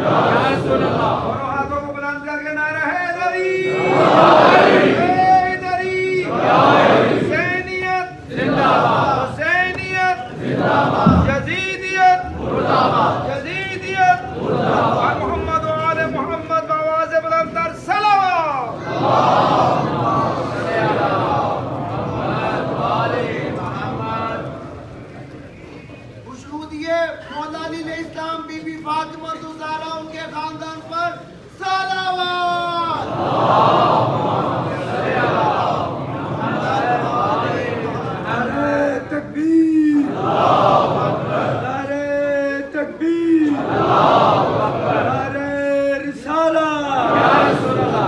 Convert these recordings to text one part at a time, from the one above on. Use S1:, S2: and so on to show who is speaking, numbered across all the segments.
S1: اور ہاتھوں کو بلند کر کے نعرہ حیدری حیدری حسینیت حسینیت یزیدیت یزیدیت اور محمد و آل محمد بآواز بلند تر صلوات
S2: مولا علی علیہ السلام بی بی فاطمہ زہرا ان کے خاندان پر صلوات
S1: نعرہ تکبیر نعرہ تکبیر نعرہ رسالہ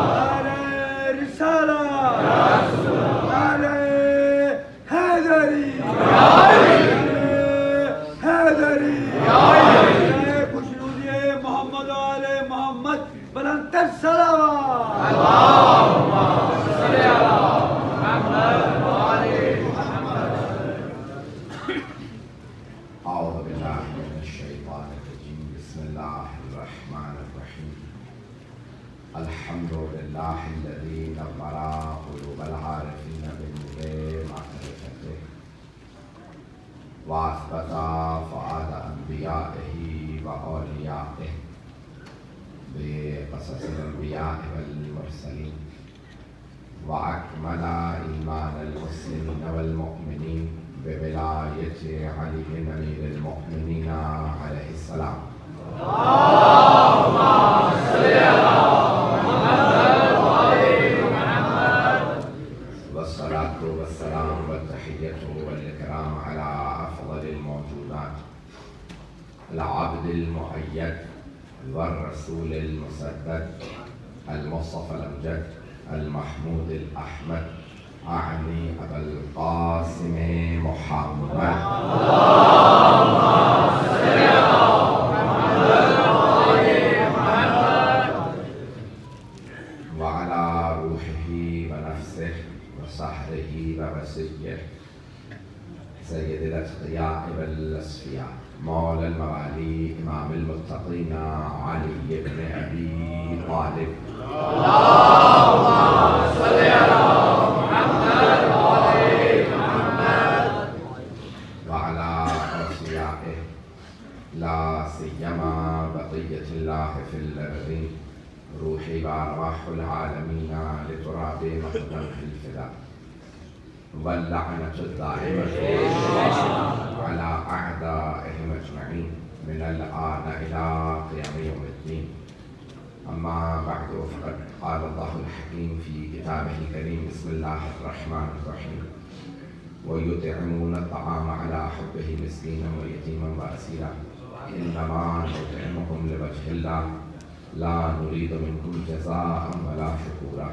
S1: نعرہ رسالہ نعرہ حیدری حیدری خوشنودی محمد و آل محمد بلند تر صلوات
S3: أعوذ بالله من الشيطان الرجيم بسم الله الرحمن الرحيم الحمد لله الذي نور قلوب العارفين بنور معرفته وأثبت فؤاد أنبيائه وأوليائه بقصص الأنبياء والمرسلين وأكمل إيمان المسلمين والمؤمنين بولاية علي أمير المؤمنين عليه السلام. اللهم صل على محمد وآل محمد. والصلاة والسلام والتحية والإكرام على أفضل الموجودات العبد المؤيد والرسول المسدد المصطفى الأمجد المحمود الأحمد أعني أبا القاسم محمد. اللهم صل على محمد وآل محمد. وعلى روحه ونفسه وسحره ووسيه سيد الأتقياء والأصفياء مولى الموالي إمام المتقين علي بن أبي طالب. اللهم صل على محمد وآل محمد. وعلى أوصيائه لا سيما بقية الله في الأرضين روحي وأرواح العالمين لتراب مقدمه الفداء واللعنة الدائمة على أعدائهم أجمعين من الآن إلى قيام يوم الدين. أما بعد فقد قال الله الحكيم في كتابه الكريم بسم الله الرحمن الرحيم ويطعمون الطعام على حبه مسكينا ويتيما وأسيرا إنما نطعمكم لوجه الله لا نريد منكم جزاء ولا شكورا.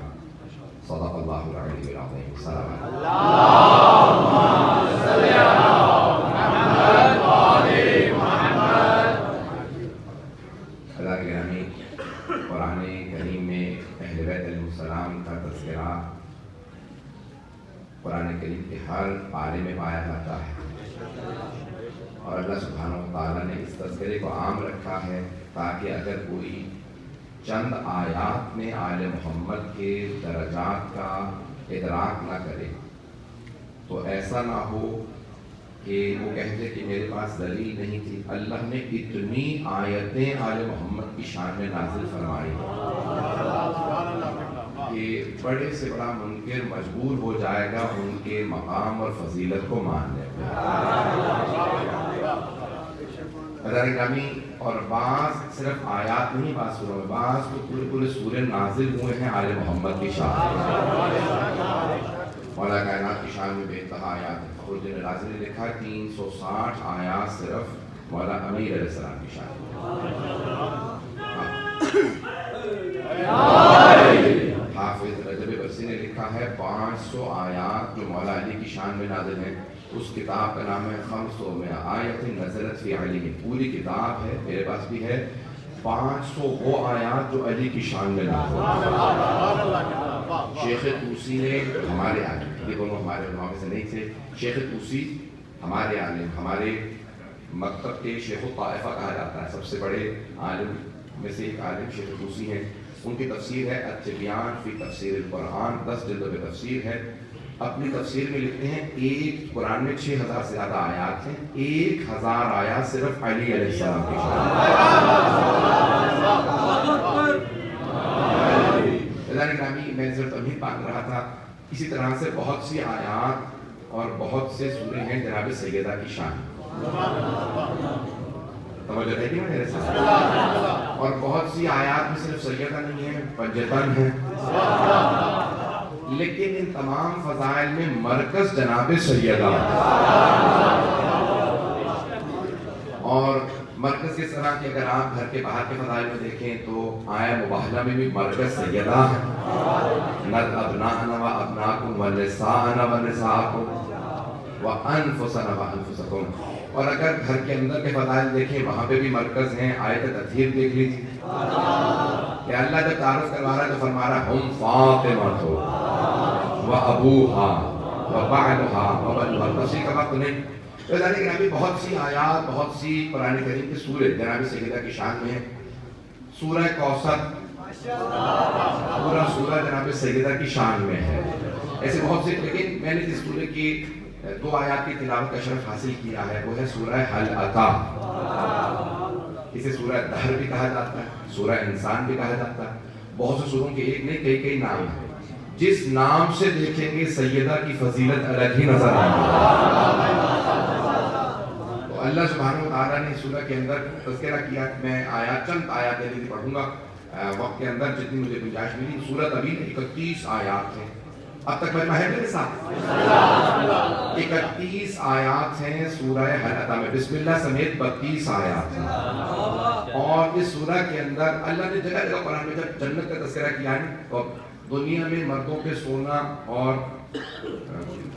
S3: صدق الله العلي العظيم. صلوات اللهم صل على محمد وآل محمد. خدا کے گرامی، قرآن کریم میں اہل بیت علیہ السلام کا تذکرہ قرآن کریم کے ہر پارے میں پایا جاتا ہے، اور اللہ سبحانہ و تعالیٰ نے اس تذکرے کو عام رکھا ہے تاکہ اگر کوئی چند آیات میں آل محمد کے درجات کا ادراک نہ کرے تو ایسا نہ ہو کہ وہ کہتے کہ میرے پاس دلیل نہیں تھی. اللہ نے اتنی آیتیں آل محمد کی شان میں نازل فرمائی کہ بڑے سے بڑا منکر مجبور ہو جائے گا ان کے مقام اور فضیلت کو ماننے میں. حضرت گرامی، اور بعض صرف آیات نہیں، بعض سوروں میں بعض تو پورے سورے نازل ہوئے ہیں آل محمد کی شان میں. مولا کائنات کی شان میں بے انتہا آیات ہیں. فخر الدین رازی نے لکھا 360 آیات صرف مولا امیر علیہ السلام کی شان میں. حافظ رجب برسی نے لکھا ہے 500 آیات جو مولا علی کی شان میں نازل ہیں. اس کتاب کا نام ہے 500 آیت نزلت فی علی. پوری کتاب ہے، میرے پاس بھی ہے. 500 وہ آیات جو علی کی شان میں نازل ہیں. شیخ طوسی نے ہمارے عالم، یہ دونوں ہمارے علماء میں سے نہیں تھے. شیخ طوسی ہمارے عالم، ہمارے مکتب کے شیخ الطائفہ کہا جاتا ہے، سب سے بڑے عالم میں سے ایک عالم شیخ طوسی ہیں، ان کی تفسیر ہے التبیان فی تفسیر القرآن، 10 جلدوں میں تفسیر ہے. اپنی تفسیر میں لکھتے ہیں ایک قرآن میں 6000 سے زیادہ آیات ہیں، 1000 آیات صرف علی علیہ السلام کی شان. میں صرف تمہیں پاک رہا تھا. اسی طرح سے بہت سی آیات اور بہت سے سورے ہیں جناب سیدہ کی شان. توجہ ہے کہ میرے ساتھ؟ اور بہت سی آیات میں صرف سیدہ نہیں ہے، پنجتن ہے. لیکن ان تمام فضائل میں مرکز جناب سیدہ. اور مرکز کس طرح کہ اگر آپ گھر کے باہر کے فضائل میں دیکھیں تو آیہ مباہلہ میں بھی مرکز سیدہ ہے. نَذْ أَبْنَاءَنَا وَأَبْنَاءَكُمْ وَنِسَاءَنَا وَنِسَاءَكُمْ وَأَنفُسَنَا وَأَنفُسَكُمْ. اور اگر گھر کے اندر کے فضائل دیکھیں وہاں پہ بھی مرکز ہیں. آیت تطہیر دیکھ لیجیے کہ اللہ جب تعارف کروا رہا ہے تو فرما رہا ہم فاطمہ وَأَبُوهَا وَبَعْلُهَا وَبَنُوهَا. تفسیر کا وقت نہیں. تو جناب بہت سی آیات، بہت سی قرآن کریم کے سورے جناب سیدہ کی شان میں ہیں. سورہ کوثر پورا سورہ جناب سیدہ کی شان میں ہے. ایسے بہت سے، لیکن میں نے جس سورے کی 2 آیات کی تلاوت کا شرف حاصل کیا ہے وہ ہے سورہ حل اتا. اسے سورہ دہر بھی کہا جاتا ہے، سورہ انسان بھی کہا جاتا ہے. بہت سے سوروں کے ایک نہیں کئی نام ہیں. جس نام سے دیکھیں گے سیدہ کی فضیلت الگ ہی نظر آئے گی. تو اللہ سبحانہ وتعالیٰ نے سورہ کے اندر تذکرہ کیا. میں چند آیات جلدی پڑھوں گا وقت کے اندر جتنی مجھے گنجائش ملی. سورت ابھی 31 آیات ہیں. اب تک میں ہے میرے ساتھ 31 آیات ہیں سورہ حل اتا میں. بسم اللہ سمیت 32 آیات ہیں. اور اس سورہ کے اندر اللہ نے جگہ جگہ قرآن میں جب جنت کا تذکرہ کیا ہے تو دنیا میں مردوں پہ سونا اور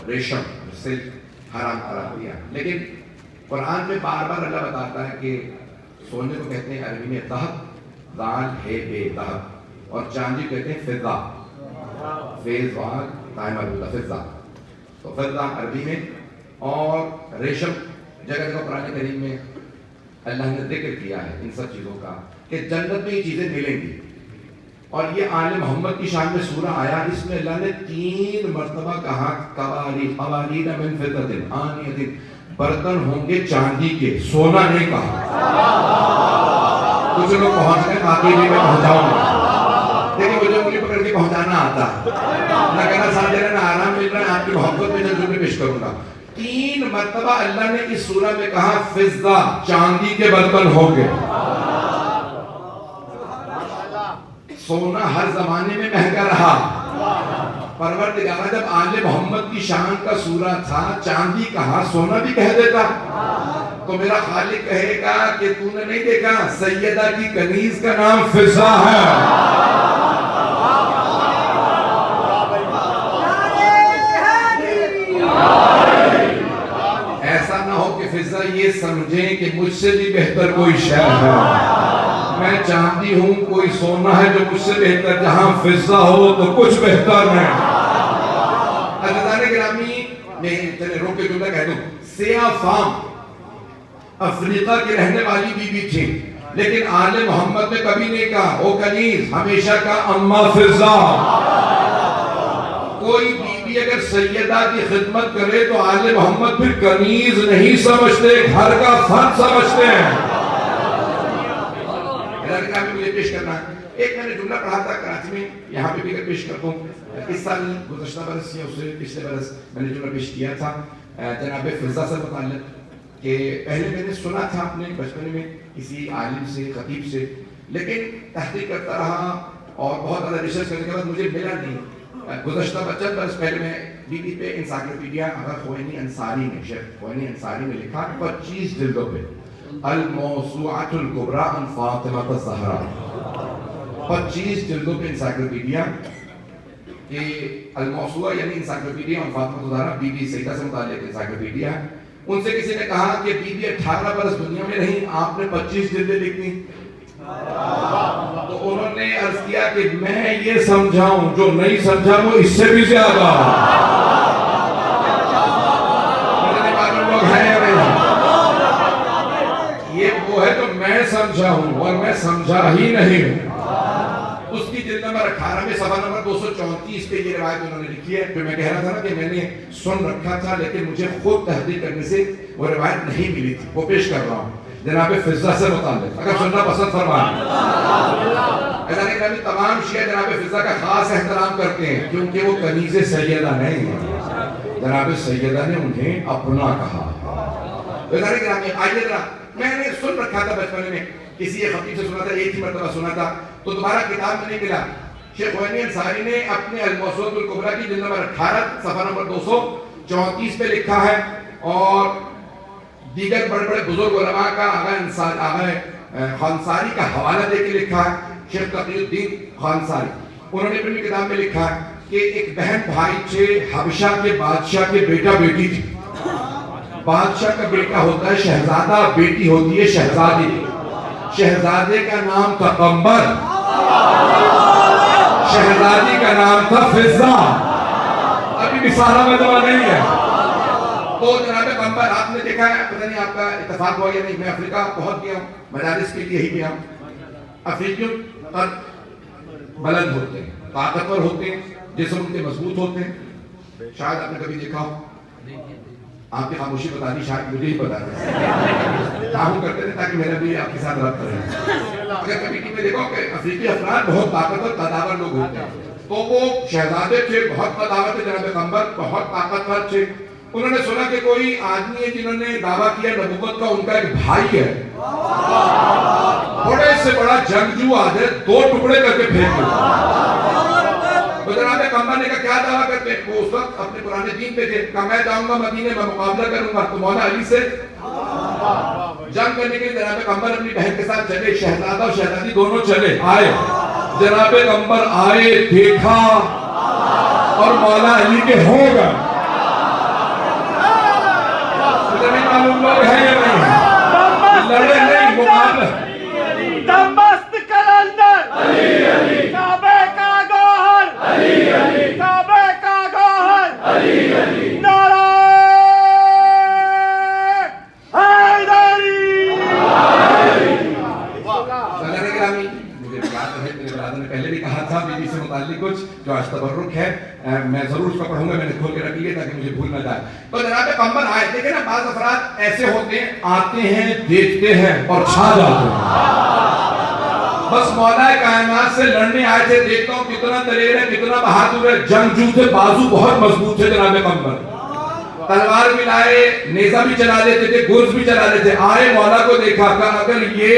S3: ریشم سے حرام قرار دیا. لیکن قرآن میں بار بار اللہ بتاتا ہے کہ سونے کو کہتے ہیں عربی میں ذہب، دال ہے بے ذہب، اور چاندی کہتے ہیں فضہ، فیض واگ تائم مربوطہ فضہ. تو فضہ عربی میں، اور ریشم جگہ جگہ قرآن کریم میں اللہ نے ذکر کیا ہے ان سب چیزوں کا کہ جنت میں یہ چیزیں ملیں گی. اور یہ آل محمد کی شان میں سورہ آیا. اس میں اللہ نے 3 مرتبہ کہا قواریر من فضة آنیۃ، برتن ہوں گے چاندی کے، سونا نہیں کہا. کچھ لوگ پہنچ گئے باقی بھی میں پہنچاؤں گا، لیکن مجھے انگلی پکڑ کے پہنچانا آتا ہے. اللہ کہنا ساتھ دے رہا آرام مل رہا ہے، آپ کی محبت میں جلدی پیش کروں گا. 3 مرتبہ اللہ نے اس سورہ میں کہا فضہ، چاندی کے برتن ہوں گے. سونا ہر زمانے میں مہنگا رہا. پروردگار جب آل محمد کی شان کا سورہ تھا، چاندی کہا، سونا بھی کہہ دیتا. تو میرا خالق کہے گا کہ تو نے نہیں دیکھا سیدہ کی کنیز کا نام فضہ ہے. ایسا نہ ہو کہ فضہ یہ سمجھیں کہ مجھ سے بھی بہتر کوئی شے ہے. میں چاندی ہوں، کوئی سونا ہے جو مجھ سے بہتر. جہاں فضہ ہو تو کچھ بہتر نہیں. عزیزان گرامی، میں چلے روک کے جملہ کہہ دوں. سیاہ فام افریقہ کی رہنے والی بی بی تھی، لیکن آل محمد نے کبھی نہیں کہا او کنیز، ہمیشہ کہا اما فضہ. کوئی بی بی اگر سیدہ کی خدمت کرے تو آل محمد پھر کنیز نہیں سمجھتے، گھر کا فرد سمجھتے ہیں. مجھے پیش کرنا ہے. ایک میں نے جملہ پڑھا تھا کراچی میں، یہاں پہ بھی اگر پیش کرتا ہوں. اس سال گزشتہ برس یا اس سے پچھلے برس میں نے جملہ پیش کیا تھا جناب فضہ سے متعلق کہ پہلے میں نے سنا تھا اپنے بچپن میں کسی عالم سے، خطیب سے، لیکن تحقیق کرتا رہا اور بہت زیادہ ریسرچ کرنے کے بعد مجھے ملا نہیں. گزشتہ 25 برس پہلے میں بی بی پہ انسائکلوپیڈیا خوئینی انصاری نے، شیخ خوئینی انصاری نے لکھا 25 جلدوں پہ الموسوعۃ الکبریٰ عن فاطمہ الزہرا. 25 جلدوں پہ انسائکلوپیڈیا کہ الموسوعہ یعنی انسائکلوپیڈیا عن فاطمہ الزہرا، بی بی سیدہ سے متعلق انسائکلوپیڈیا. ان سے کسی نے کہا کہ بی بی 18 برس دنیا میں رہی، آپ نے 25 جلدیں لکھی. تو انہوں نے عرض کیا کہ میں یہ سمجھاؤں، جو نہیں سمجھا وہ اس سے بھی زیادہ. لوگ ہیں یہ وہ ہے تو میں سمجھا ہوں اور میں سمجھا ہی نہیں ہوں۔ اس کی جلد نمبر 18 میں صفحہ نمبر 234 پہ یہ روایت انہوں نے لکھی ہے۔ پھر میں کہہ رہا تھا نا کہ میں نے سن رکھا تھا لیکن مجھے خود تحقیق کرنے سے وہ روایت نہیں ملی تھی، وہ پیش کر رہا ہوں جناب فضہ سے متعلق، اگر سننا پسند فرمائیں۔ تمام شیعہ جناب فضہ کا خاص احترام کرتے ہیں کیونکہ وہ کنیز سیدہ نہیں ہیں، جناب سیدہ نے انہیں اپنا کہا۔ آئیے ذرا، میں نے سن رکھا تھا بچپن میں، کسی ایک خطیب سے سنا تھا، ایک ہی مرتبہ سنا تھا، تو دوبارہ کتاب میں نہیں ملا۔ شیخ خوئینی انصاری نے اپنے الموسوعۃ الکبریٰ کی جلد نمبر 18 صفحہ نمبر 234 پہ لکھا ہے، اور دیگر بڑے بڑے بزرگ علماء کا آغا خانصاری کا حوالہ دے کے لکھا ہے، شیخ تقی الدین خانصاری، انہوں نے اپنی کتاب میں لکھا ہے کہ ایک بہن بھائی تھے، حبشہ کے بادشاہ کے بیٹا بیٹی تھی۔ بادشاہ کا بیٹا ہوتا ہے شہزادہ، بیٹی ہوتی ہے شہزادی۔ شہزادے کا نام تھا قمبر، شہزادی کا نام تھا فضہ۔ ابھی بھی سارا مجمع نہیں ہے۔ تو جناب قمبر، آپ نے دیکھا ہے، پتہ نہیں آپ کا اتفاق ہوا یا نہیں، میں افریقہ پہنچ گیا ہوں، مدارس کے لیے ہی گیا ہوں۔ افریقیوں قد بلند ہوتے ہیں، طاقتور ہوتے ہیں، جسم ان کے مضبوط ہوتے ہیں۔ شاید آپ نے کبھی دیکھا ہو، آپ کی خاموشی بتا دی، شاید مجھے ہی بتا دی، کام کرتے تھے تاکہ میرا بھی آپ کے ساتھ رابطہ رہے۔ اگر کبھی میں دیکھا کہ افریقی افراد بہت طاقتور قداور لوگ ہوتے ہیں، تو وہ شہزادے تھے، بہت قداور تھے، جناب قمبر بہت طاقتور تھے۔ انہوں نے سنا کہ کوئی آدمی ہے جنہوں نے دعویٰ کیا نبوت کا، ان کا ایک بھائی ہے، بڑے سے بڑا جنگجو آدھے 2 ٹکڑے کر کے پھینک دیا۔ تو جناب قمبر نے کہا کیا دعویٰ کرتے ہیں؟ وہ اس وقت اپنے پرانے دین پہ تھے، کہا میں جاؤں گا مدینے میں مقابلہ کروں گا، تو مولا علی سے جنگ کرنے کے لیے جناب قمبر اپنی بہن کے ساتھ چلے، شہزادہ اور شہزادی دونوں چلے آئے۔ جناب قمبر آئے، دیکھا اور مولا علی کے ہو گئے۔ معلوم لوگ ہیں یا نہیں؟ لڑے نہیں، مقابلہ
S1: دمبست کلندر علی علی، کعبے کا گوہر علی علی، کعبے کا گوہر علی علی، نعرہ حیدری۔
S3: سالانہ گرامی، مجھے یاد ہے میرے برادر نے پہلے بھی کہا تھا بی بی سے متعلق کچھ جو آج تبرک ہے، میں ضرور اس کو پڑھوں گا، میں نے کھول کے رکھ لیا تاکہ مجھے بھول نہ جائے۔ تو جناب قمبر آئے، دیکھیں نا بعض افراد ایسے ہوتے ہیں، آتے ہیں، دیکھتے ہیں اور چھا جاتے ہیں۔ بس مولا کائنات سے لڑنے آئے تھے، دیکھتا ہوں کتنا دلیر ہے، کتنا بہادر ہے، جنگجو تھے، بازو بہت مضبوط تھے جناب قمبر، تلوار بھی لائے، نیزہ بھی چلا لیتے تھے، گرز بھی چلا لیتے۔ آئے مولا کو دیکھا، کہا اگر یہ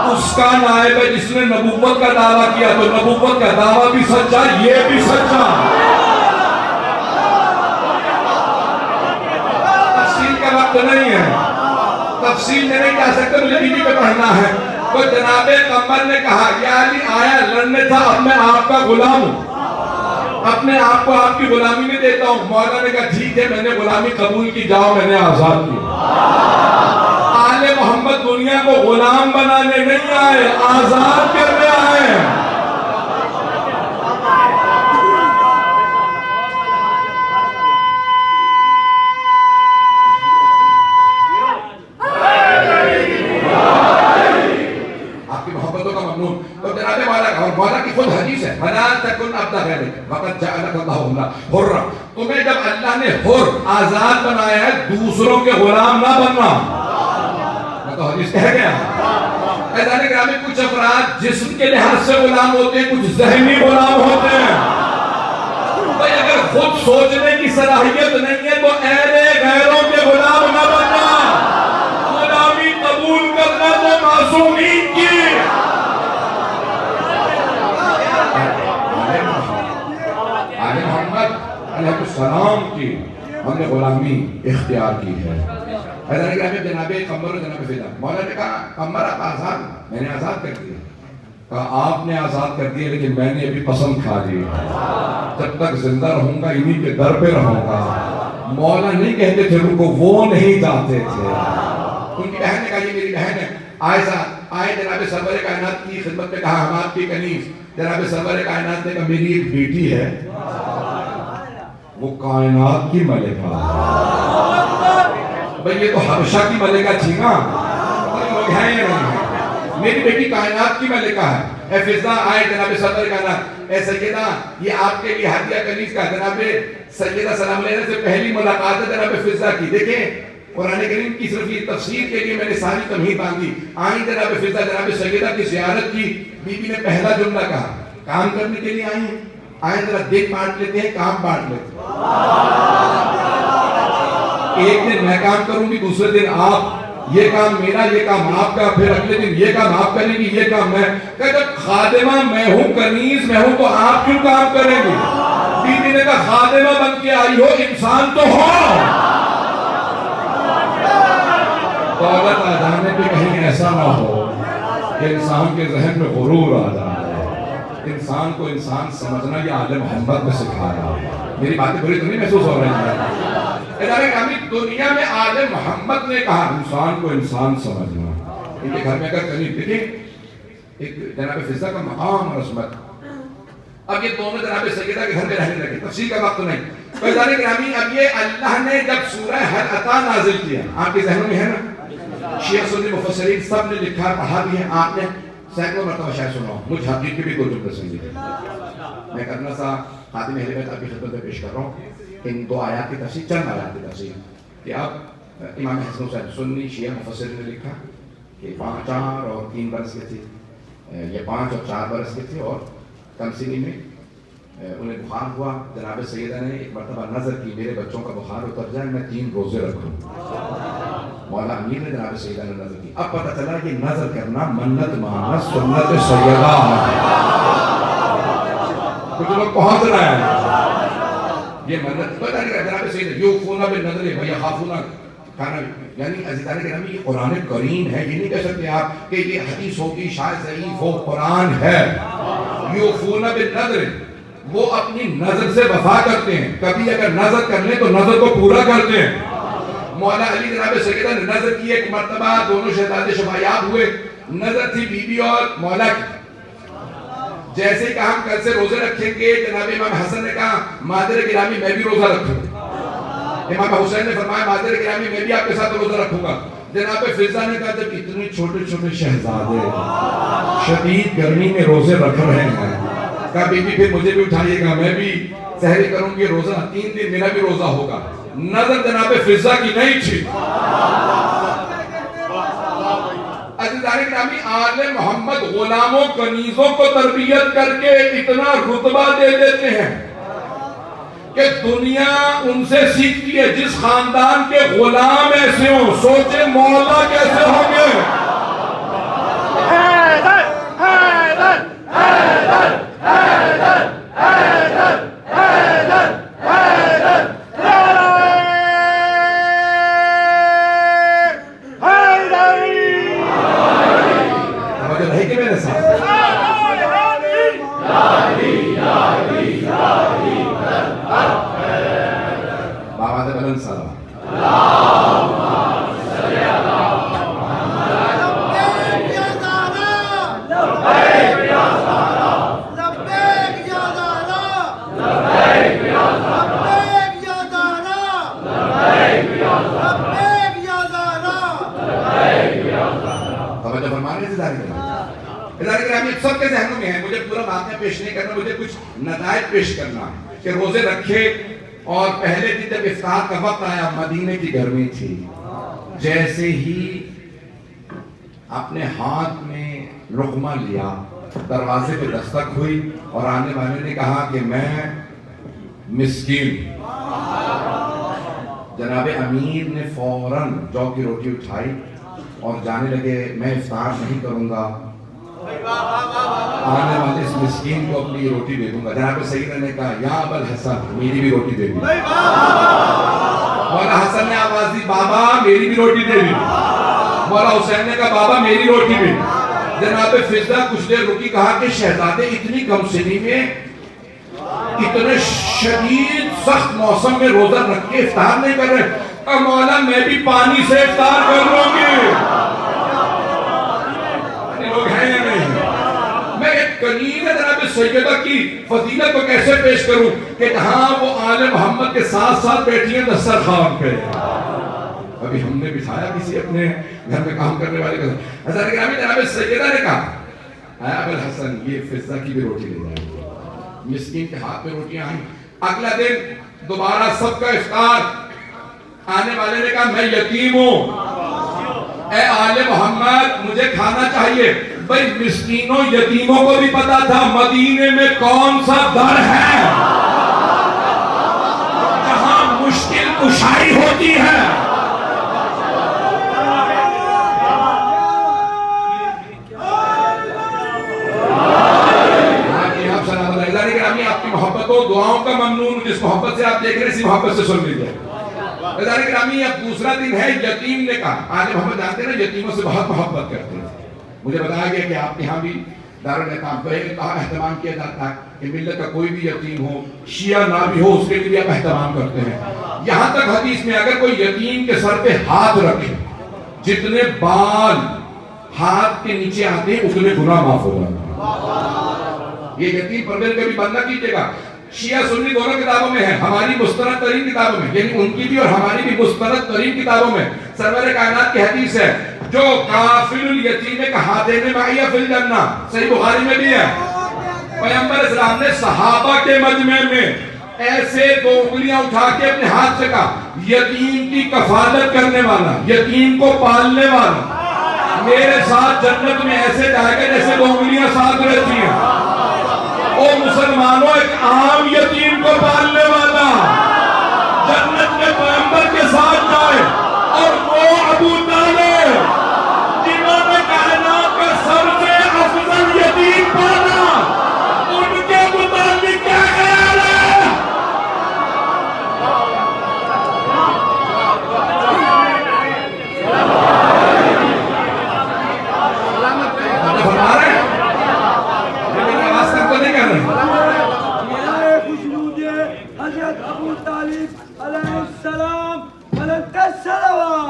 S3: اس کا نائب ہے جس نے نبوت کا دعویٰ کیا تو نبوت کا دعویٰ بھی سچا، یہ بھی سچا۔ تفصیل کا وقت نہیں ہے، تفصیل میں نہیں جا سکتے، مجھے بی بی پہ پڑھنا ہے۔ تو جناب قمبر نے کہا یا علی آیا لڑنے تھا، اب میں آپ کا غلام ہوں، اپنے آپ کو آپ کی غلامی میں دیتا ہوں۔ مولا نے کہا ٹھیک ہے، میں نے غلامی قبول کی، جاؤ میں نے آزاد کی۔ آل محمد دنیا کو غلام بنانے نہیں آئے، آزاد کرنے آئے۔ آپ کی محبتوں کا ممنون۔ تو جناب مولا کی خود حدیث ہے، وَلَا تَكُنْ عَبْدَ غَيْرِكَ وَقَدْ جَعَلَكَ اللَّهُ حُرًّا، تمہیں جب اللہ نے حر آزاد بنایا ہے، دوسروں کے غلام نہ بننا۔ تو حدیث کہہ گیا ایسا نہیں کہ کچھ افراد جسم کے لحاظ سے غلام ہوتے ہیں، کچھ ذہنی غلام ہوتے ہیں۔ بھئی اگر خود سوچنے کی صلاحیت نہیں ہے تو اہل غیروں کے غلام نہ بننا، غلامی قبول کرنا تو معصومین کی۔ آل محمد علیہ السلام کی ہم نے غلامی اختیار کی ہے۔ ایسا نہیں کہ جناب قمبر و جناب فضہ، مولا نے کہا قمبر آپ آزاد، میں نے آزاد کر دیا۔ کہا آپ نے آزاد کر دیا لیکن میں نے ابھی پسند کھا لی، جب تک زندہ رہوں گا انہی کے در پہ رہوں گا۔ مولا نہیں کہتے تھے رکو، وہ نہیں جاتے تھے۔ ان کی بہن نے کہا یہ میری بہن ہے عائشہ، آئے جناب سرور کائنات کی خدمت میں، کہا ہم آپ کی کنیز۔ جناب سرور کائنات نے کہا میری ایک بیٹی ہے، وہ کائنات کی ملکہ۔ بھئی یہ تو حبشہ کی ملکہ تھی نا، لوگ ہیں یا نہیں ہیں؟ میری بیٹی کائنات کی میں لکھا ہے، اے فضا آئے جناب صدر کا نام، اے سیدہ یہ آپ کے لیے ہدیہ کنیز کا، جناب سیدہ سلام لینے سے پہلی ملاقات ہے جناب فضا کی. دیکھیں قرآن کریم کی صرف یہ تفسیر کے لیے میں نے ساری تمہید باندھی. آئیں جناب فضا جناب سیدہ کی زیارت کی. بی بی نے پہلا جملہ کہا کام کرنے کے لیے آئی ہیں، آئیں ذرا دن بانٹ لیتے ہیں، کام بانٹ لیتے ہیں. ایک دن میں کام کروں گی، دوسرے دن آپ، یہ کام میرا، یہ کام آپ کا، پھر اگلے دن یہ کام آپ کریں گی، یہ کام میں. کہ جب خادمہ میں ہوں، کنیز میں ہوں، تو آپ کیوں کام کریں گی؟ بی بی نے کہا خادمہ بن کے آئی ہو، انسان تو ہو. دولت آ جانے پہ کہیں ایسا نہ ہو کہ انسان کے ذہن میں غرور آ جائے. انسان کو انسان سمجھنا یہ آل محمد نے سکھایا. میری باتیں بری تو نہیں محسوس ہو رہی ہیں؟ ادارے کامی دنیا میں آل محمد نے کہا انسان کو انسان سمجھنا. ان کے گھر میں اگر کہیں دیکھیں ایک جناب فضا کا مقام اور عظمت. اب یہ دونوں جناب سیدہ کے گھر میں رہنے لگے، تفصیل کا وقت نہیں. تو ادارے گرامی اب یہ اللہ نے جب سورہ حل عطا نازل کیا، آپ کے ذہنوں میں ہے نا، شیعہ سنی مفسرین سب نے لکھا پڑھا بھی ہے، آپ نے سینکڑوں مرتبہ شاید سنا ہو. مجھ حقیقی بھی کوئی جملے سن لیے. میں کرنا سا خادم اہل بیت آپ کی خدمت میں پیش کر رہا ہوں ان دو آیات کی تفسیر، چند آیات کی تفسیر کہ اب امام حسن حسین سنی شیعہ مفسرین نے لکھا کہ 4 اور 3 برس کے تھے، یہ 5 اور 4 برس کے تھے، اور کمسینی میں انہیں بخار ہوا. جناب سیدہ نے ایک مرتبہ نظر کی میرے بچوں کا بخار اتر جائے میں 3 روزے رکھوں. مولا امیر نے جناب سیدہ نے نظر کی. اب پتہ چلا کہ نظر کرنا منت ماننا سنت سیدہ ہے. کچھ لوگ پہنچ رہا ہے یہ منت پتہ نہیں رہا. جناب سیدہ یوفون بالنذر ویخافون کانا، یعنی عزیزان گرامی یہ قرآن کریم ہے. یہ نہیں کہہ سکتے آپ کہ یہ حدیث ہوگی شاید ضعیف ہو، قرآن ہے. یوفون بالنذر، وہ اپنی نظر سے وفا کرتے ہیں. کبھی اگر نظر کر لیں تو نظر کو پورا کرتے ہیں. مولا علی جناب سیدہ نے نظر کی ایک مرتبہ، دونوں شہزادے شفایاب ہوئے. نظر تھی بی بی اور مولا کی. جیسے کہ ہم کل سے روزے رکھیں گے، جناب امام حسن نے کہا مادر گرامی میں بھی روزہ رکھوں. امام حسین نے فرمایا مادر گرامی میں بھی آپ کے ساتھ روزہ رکھوں گا. جناب فضا نے کہا جب اتنے چھوٹے چھوٹے شہزادے شدید گرمی میں روزے رکھ رہے ہیں، کہا بی بی پھر مجھے بھی اٹھائیے گا، میں بھی سحری کروں گی روزہ، 3 دن میرا بھی روزہ ہوگا. نظر جناب فضا کی نہیں تھی. عزیزان گرامی آل محمد غلاموں کنیزوں کو تربیت کر کے اتنا رتبہ دے دیتے ہیں کہ دنیا ان سے سیکھتی ہے. جس خاندان کے غلام ایسے ہوں، سوچے مولا کیسے ہوں گے.
S1: حیدر حیدر حیدر حیدر حیدر حیدر حیدر
S3: توجہ رہی کہ میرے ساتھ بابا دے بلند سلام. سب کے ذہنوں میں ہے. مجھے پورا واقعہ پیش نہیں کرنا، مجھے کچھ نتائج پیش کرنا کہ روزے رکھے اور پہلے دن جب افطار کا وقت آیا، مدینے کی گرمی تھی. جیسے ہی اپنے ہاتھ میں لقمہ لیا، دروازے پہ دستک ہوئی اور آنے والے نے کہا کہ میں مسکین. جناب امیر نے فوراً جو کی روٹی اٹھائی اور جانے لگے میں افطار نہیں کروں گا، آنے والے اس مسکین کو اپنی روٹی دے دوں گا. جناب سیدہ نے کہا یا ابا الحسن میری بھی روٹی دے دی. مولا حسن نے آواز دی بابا میری بھی روٹی دے دی. مولا حسین نے کہا بابا میری روٹی دے. جناب فضا کچھ دیر رکی، کہا کہ شہزادے اتنی کم سنی میں اتنے شدید سخت موسم میں روزہ رکھ کے افطار نہیں کر رہے. مولا میں بھی پانی سے افطار کر لوں گی. لوگ ہیں یا نہیں؟ میں ایک کنیز جناب سیدہ کی فضیلت کو کیسے پیش کروں کہ جہاں وہ آل محمد کے ساتھ ساتھ بیٹھی ہیں دسترخوان پہ. ابھی ہم نے بٹھایا کسی اپنے گھر میں کام کرنے والے کا. حضرت گرامی جناب سیدہ نے کہا ابو الحسن یہ فضہ کی بھی روٹی لے جائیں. مسکین کے ہاتھ میں روٹیاں آئیں. اگلا دن دوبارہ سب کا افطار. آنے والے نے کہا میں یتیم ہوں, اے آل محمد مجھے کھانا چاہیے. بھئی مسکینوں یتیموں کو بھی پتا تھا مدینے میں کون سا در ہے جہاں مشکل کشائی ہوتی ہے. آپ کی محبتوں دعاؤں کا ممنون, جس محبت سے آپ دیکھ رہے ہیں اسی محبت سے سن لیجیے. رضا گرامی اب دوسرا دن ہے. یتیم نے کہا, آج محمد جانتے ہیں نا یتیموں سے بہت محبت کرتے ہیں. مجھے بتایا گیا کہ آپ یہاں بھی دارالایتام کا اہتمام کیا جاتا ہے کہ ملت کا کوئی بھی یتیم ہو, شیعہ نہ بھی ہو, اس کے لیے بھی آپ اہتمام کرتے ہیں. یہاں تک حدیث میں اگر کوئی یتیم کے سر پہ ہاتھ رکھے, جتنے بال ہاتھ کے نیچے آتے ہیں اتنے گناہ معاف ہو جاتے ہیں. یہ یتیم پروین کبھی بند نہ کیجیے گا. شیعہ سنی دونوں کتابوں میں ہے, ہماری مستند ترین کتابوں میں, یعنی ان کی بھی اور ہماری بھی مستند ترین کتابوں میں سرور کائنات کی حدیث ہے جو کافل الیتیم کہاتین معی فی الجنہ, صحیح بخاری میں بھی ہے. پیغمبر اسلام نے صحابہ کے مجمع میں ایسے دو انگلیاں اٹھا کے اپنے ہاتھ سے کہا یتیم کی کفالت کرنے والا, یتیم کو پالنے والا میرے ساتھ جنت میں ایسے جائے گا جیسے دو انگلیاں ساتھ رہتی ہیں. او مسلمانوں, ایک عام یتیم کو پالنے والا جنت میں پیغمبر کے ساتھ جائے, اور وہ ابو طالب جنہوں نے کائنات کا سب سے افضل یتیم پالا, ان کے متعلق کیا خیال ہے؟ فرما رہے ہیں میری آواز تک تو نہیں کر رہے.
S4: حضرت ابو طالب علیہ السلام ملک السلام.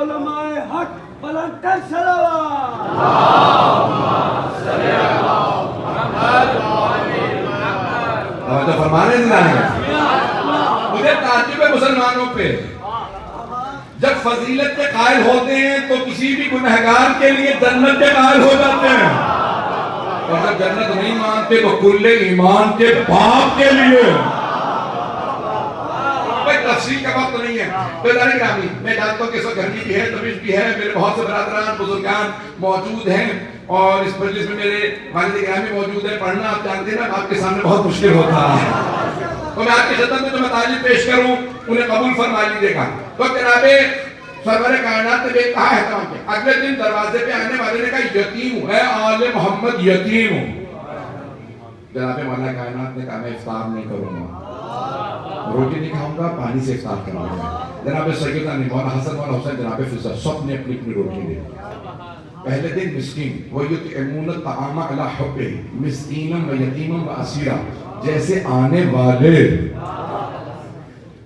S4: علماء حق ملک السلام.
S3: تو فرمانے ہیں. مجھے تعجب ہے مسلمانوں پہ, جب فضیلت کے قائل ہوتے ہیں تو کسی بھی گنہگار کے لیے جنت کے قائل ہو جاتے ہیں, اور جب جنت نہیں مانتے تو کل ایمان کے باپ کے لیے. کوئی تفصیل کا وقت نہیں ہے. بیداری گرامی, میں جانتا ہوں کہ اس وقت گرمی بھی ہے, تبیش بھی ہے, میرے بہت سے برادران بزرگان موجود ہیں, اور اس مجلس میں میرے والد گرامی موجود ہیں. پڑھنا آپ جانتے ہیں نا آپ کے سامنے بہت مشکل ہوتا ہے, تو میں آپ کی خدمت میں جو مطالب پیش کروں انہیں قبول فرما لیجیے گا. تو جناب سرور کائنات نے بھی کہا اہتمام کیا. اگلے دن دروازے پہ آنے والے نے کہا یتیم ہوں, اے آل محمد یتیم ہوں. جناب مولا کائنات نے کہا میں افطار نہیں کروں گا, روٹی نہیں کھاؤں گا, پانی سے افطار کراؤں گا. جناب سیدنا نے مولا حسن مولا حسین جناب فضہ سب نے اپنی اپنی روٹی لی. پہلے دن مسکین وَيُطْعِمُونَ الطَّعَامَ عَلَىٰ حُبِّهِ مِسْكِینًا وَیَتِیمًا وَأَسِیرًا, جیسے آنے والے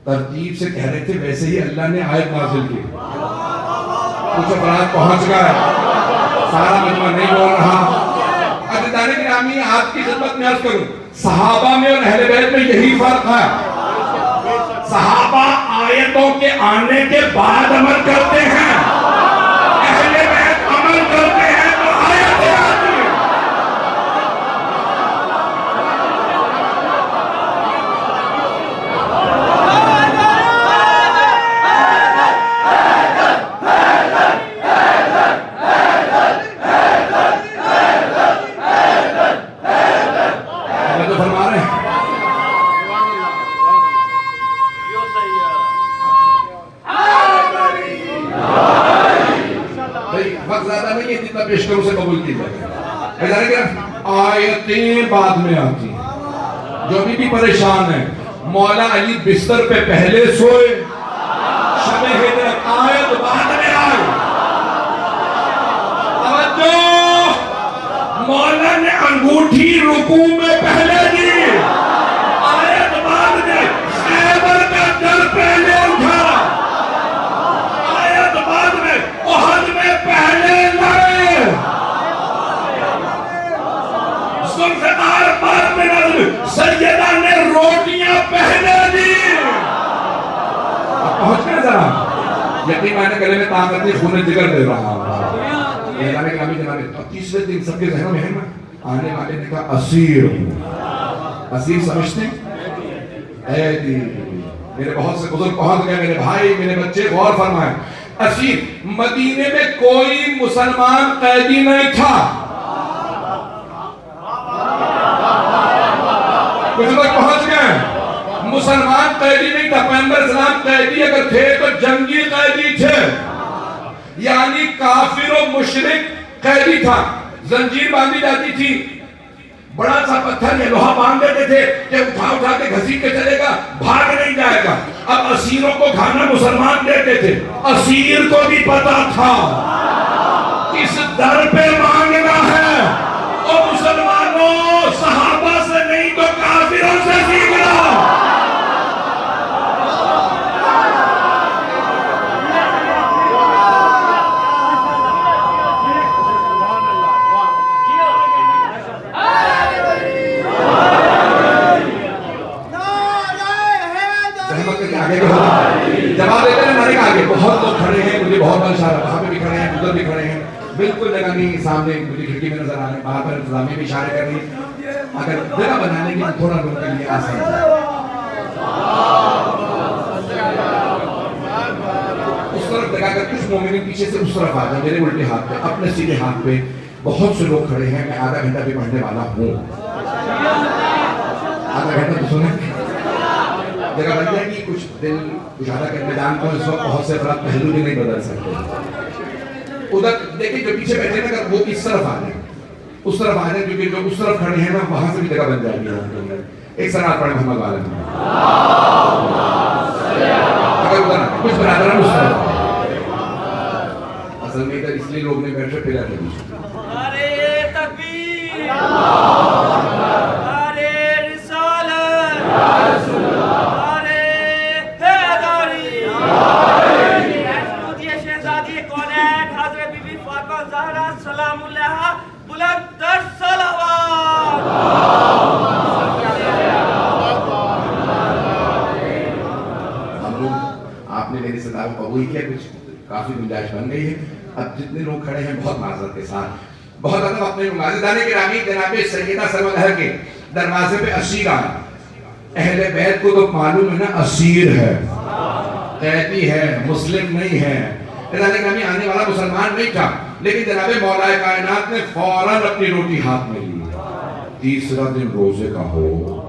S3: ترتیب سے کہہ رہے تھے ویسے ہی اللہ نے آیت نازل کی. کچھ افراد پہنچ گئے, سارا مجمع نہیں بول رہا. عزیزان گرامی, آپ کی خدمت میں عرض کروں, صحابہ میں اور اہل بیت میں یہی فرق ہے. صحابہ آیتوں کے آنے کے بعد عمل کرتے ہیں, اہل بیت عمل کرتے ہیں تو آیتیں آتی ہیں. تو فرما رہے ہیں وقت زیادہ نہیں ہے, جتنا پیش کروں سے قبول کی جائے. آیتیں بعد میں آتی ہیں. جو بھی پریشان ہیں, مولا علی بستر پہ پہلے سوئے, شب ہجرت آیت بعد میں آئی. توجہ, مولا نے انگوٹھی رکوع میں پہلے دی, آیت بعد میں. خیبر کا در پہلے اٹھا, آیت سیدہ نے روٹیاں پہنے دی. پہنچ گئے ذرا. یقین میں نے گلے میں طاقت نہیں, خون جگر دے رہا. تیسرے دن سب کے ذہنوں میں ہے نا, آنے والے نے کہا اسیر ہوں. اسیر سمجھتے ہیں؟ قیدی. میرے بہت سے بزرگ پہنچ گئے, میرے بھائی, میرے بچے, غور فرمائیں. اسیر. مدینے میں کوئی مسلمان قیدی نہیں تھا. کچھ لوگ پہنچ گئے, مسلمان قیدی نہیں تھا. پیغمبر اسلام قیدی اگر تھے تو جنگی قیدی تھے, یعنی کافر و مشرک قیدی تھا. زنجیر باندھی جاتی تھی, بڑا سا پتھر یا لوہا باندھ دیتے تھے کہ اٹھا کے گھسیٹ کے چلے گا, بھاگ نہیں جائے گا. اب اسیروں کو کھانا مسلمان دیتے تھے. اسیر کو بھی پتا تھا کس در پہ مانگنا ہے. اور مسلمانوں, صحابہ سے نہیں تو کافروں سے سیکھنا. جواب دیتے ہیں ہمارے آگے بہت لوگ کھڑے ہیں, مجھے بہت بڑا اشارہ, وہاں پہ بھی کھڑے ہیں, ادھر بھی کھڑے ہیں, بالکل جگہ نہیں. سامنے مجھے کھڑکی میں نظر آ رہے ہیں, باہر پر انتظامیہ بھی اشارے کر رہی ہے. اگر جگہ بنانے کی تھوڑا روک کے لیے آسان ہے. اس طرف جگہ کر کچھ مومنین پیچھے سے اس طرف آ جائیں, میرے الٹے ہاتھ پہ, اپنے سیدھے ہاتھ پہ. بہت سے لوگ کھڑے ہیں, میں آدھا گھنٹہ بھی پڑھنے والا ہوں. آدھا گھنٹہ تو سنیں, جگہ بن جائے گی. کچھ دل اشارہ کرنے جانتا ہوں, اس وقت بہت سے افراد پہلو بھی نہیں بدل سکتے. ادھر دیکھیں جو پیچھے بیٹھے ہیں اگر وہ اس طرف آ جائیں, اس طرف آ جائیں, کیونکہ جو اس طرف کھڑے ہیں نا وہاں سے بھی جگہ بن جائے گی. ایک سنات پڑھیں محمد والے میں. اگر ادھر کچھ برادران اس طرف, اصل میں ادھر اس لیے لوگ نے بیٹھے پھر آتے ہیں. آپ نے میری صدا کو قبول کیا, کچھ کافی گنجائش بن گئی ہے. اب جتنے لوگ کھڑے ہیں بہت معذرت کے ساتھ, بہت ادب اپنے معززدان گرامی جناب سیدہ سرور کے دروازے پہ اسیر آئے. اہل بیت کو تو معلوم ہے نا اسیر ہے, قیدی ہے, مسلم نہیں ہے. گرامی آنے والا مسلمان نہیں تھا, لیکن جناب مولا کائنات نے فوراً اپنی روٹی ہاتھ میں لی. تیسرا دن روزے کا ہو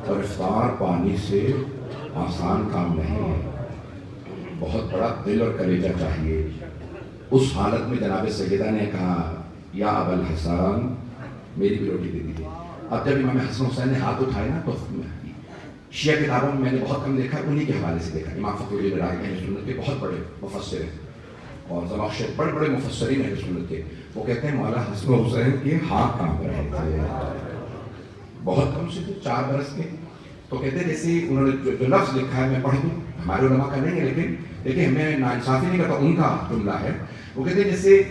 S3: اور افطار پانی سے آسان کام نہیں ہے, بہت بڑا دل اور کلیجہ چاہیے. اس حالت میں جناب سیدہ نے کہا یا ابا الحسن میری بھی روٹی دے دیجیے. اب جب امام حسن حسین نے ہاتھ اٹھائے نا تو شیعہ کتابوں میں نے بہت کم دیکھا, انہی کے حوالے سے دیکھا. امام فخر الدین رازی اہل سنت کے بہت بڑے مفسر ہیں, اور زمخشری بڑے بڑے مفسرین اہل سنت کے, وہ کہتے ہیں مولا حسن حسین کے ہاتھ کانپ رہے تھے. بہت کم سے 4 برس کے. تو کہتے ہیں جیسے انہوں نے جو لفظ لکھا ہے میں پڑھ دوں, ہمارے علماء کا نہیں ہے لیکن دیکھیں میں ناانصافی نہیں کرتا, ان کا جملہ ہے. وہ کہتے ہیں جیسے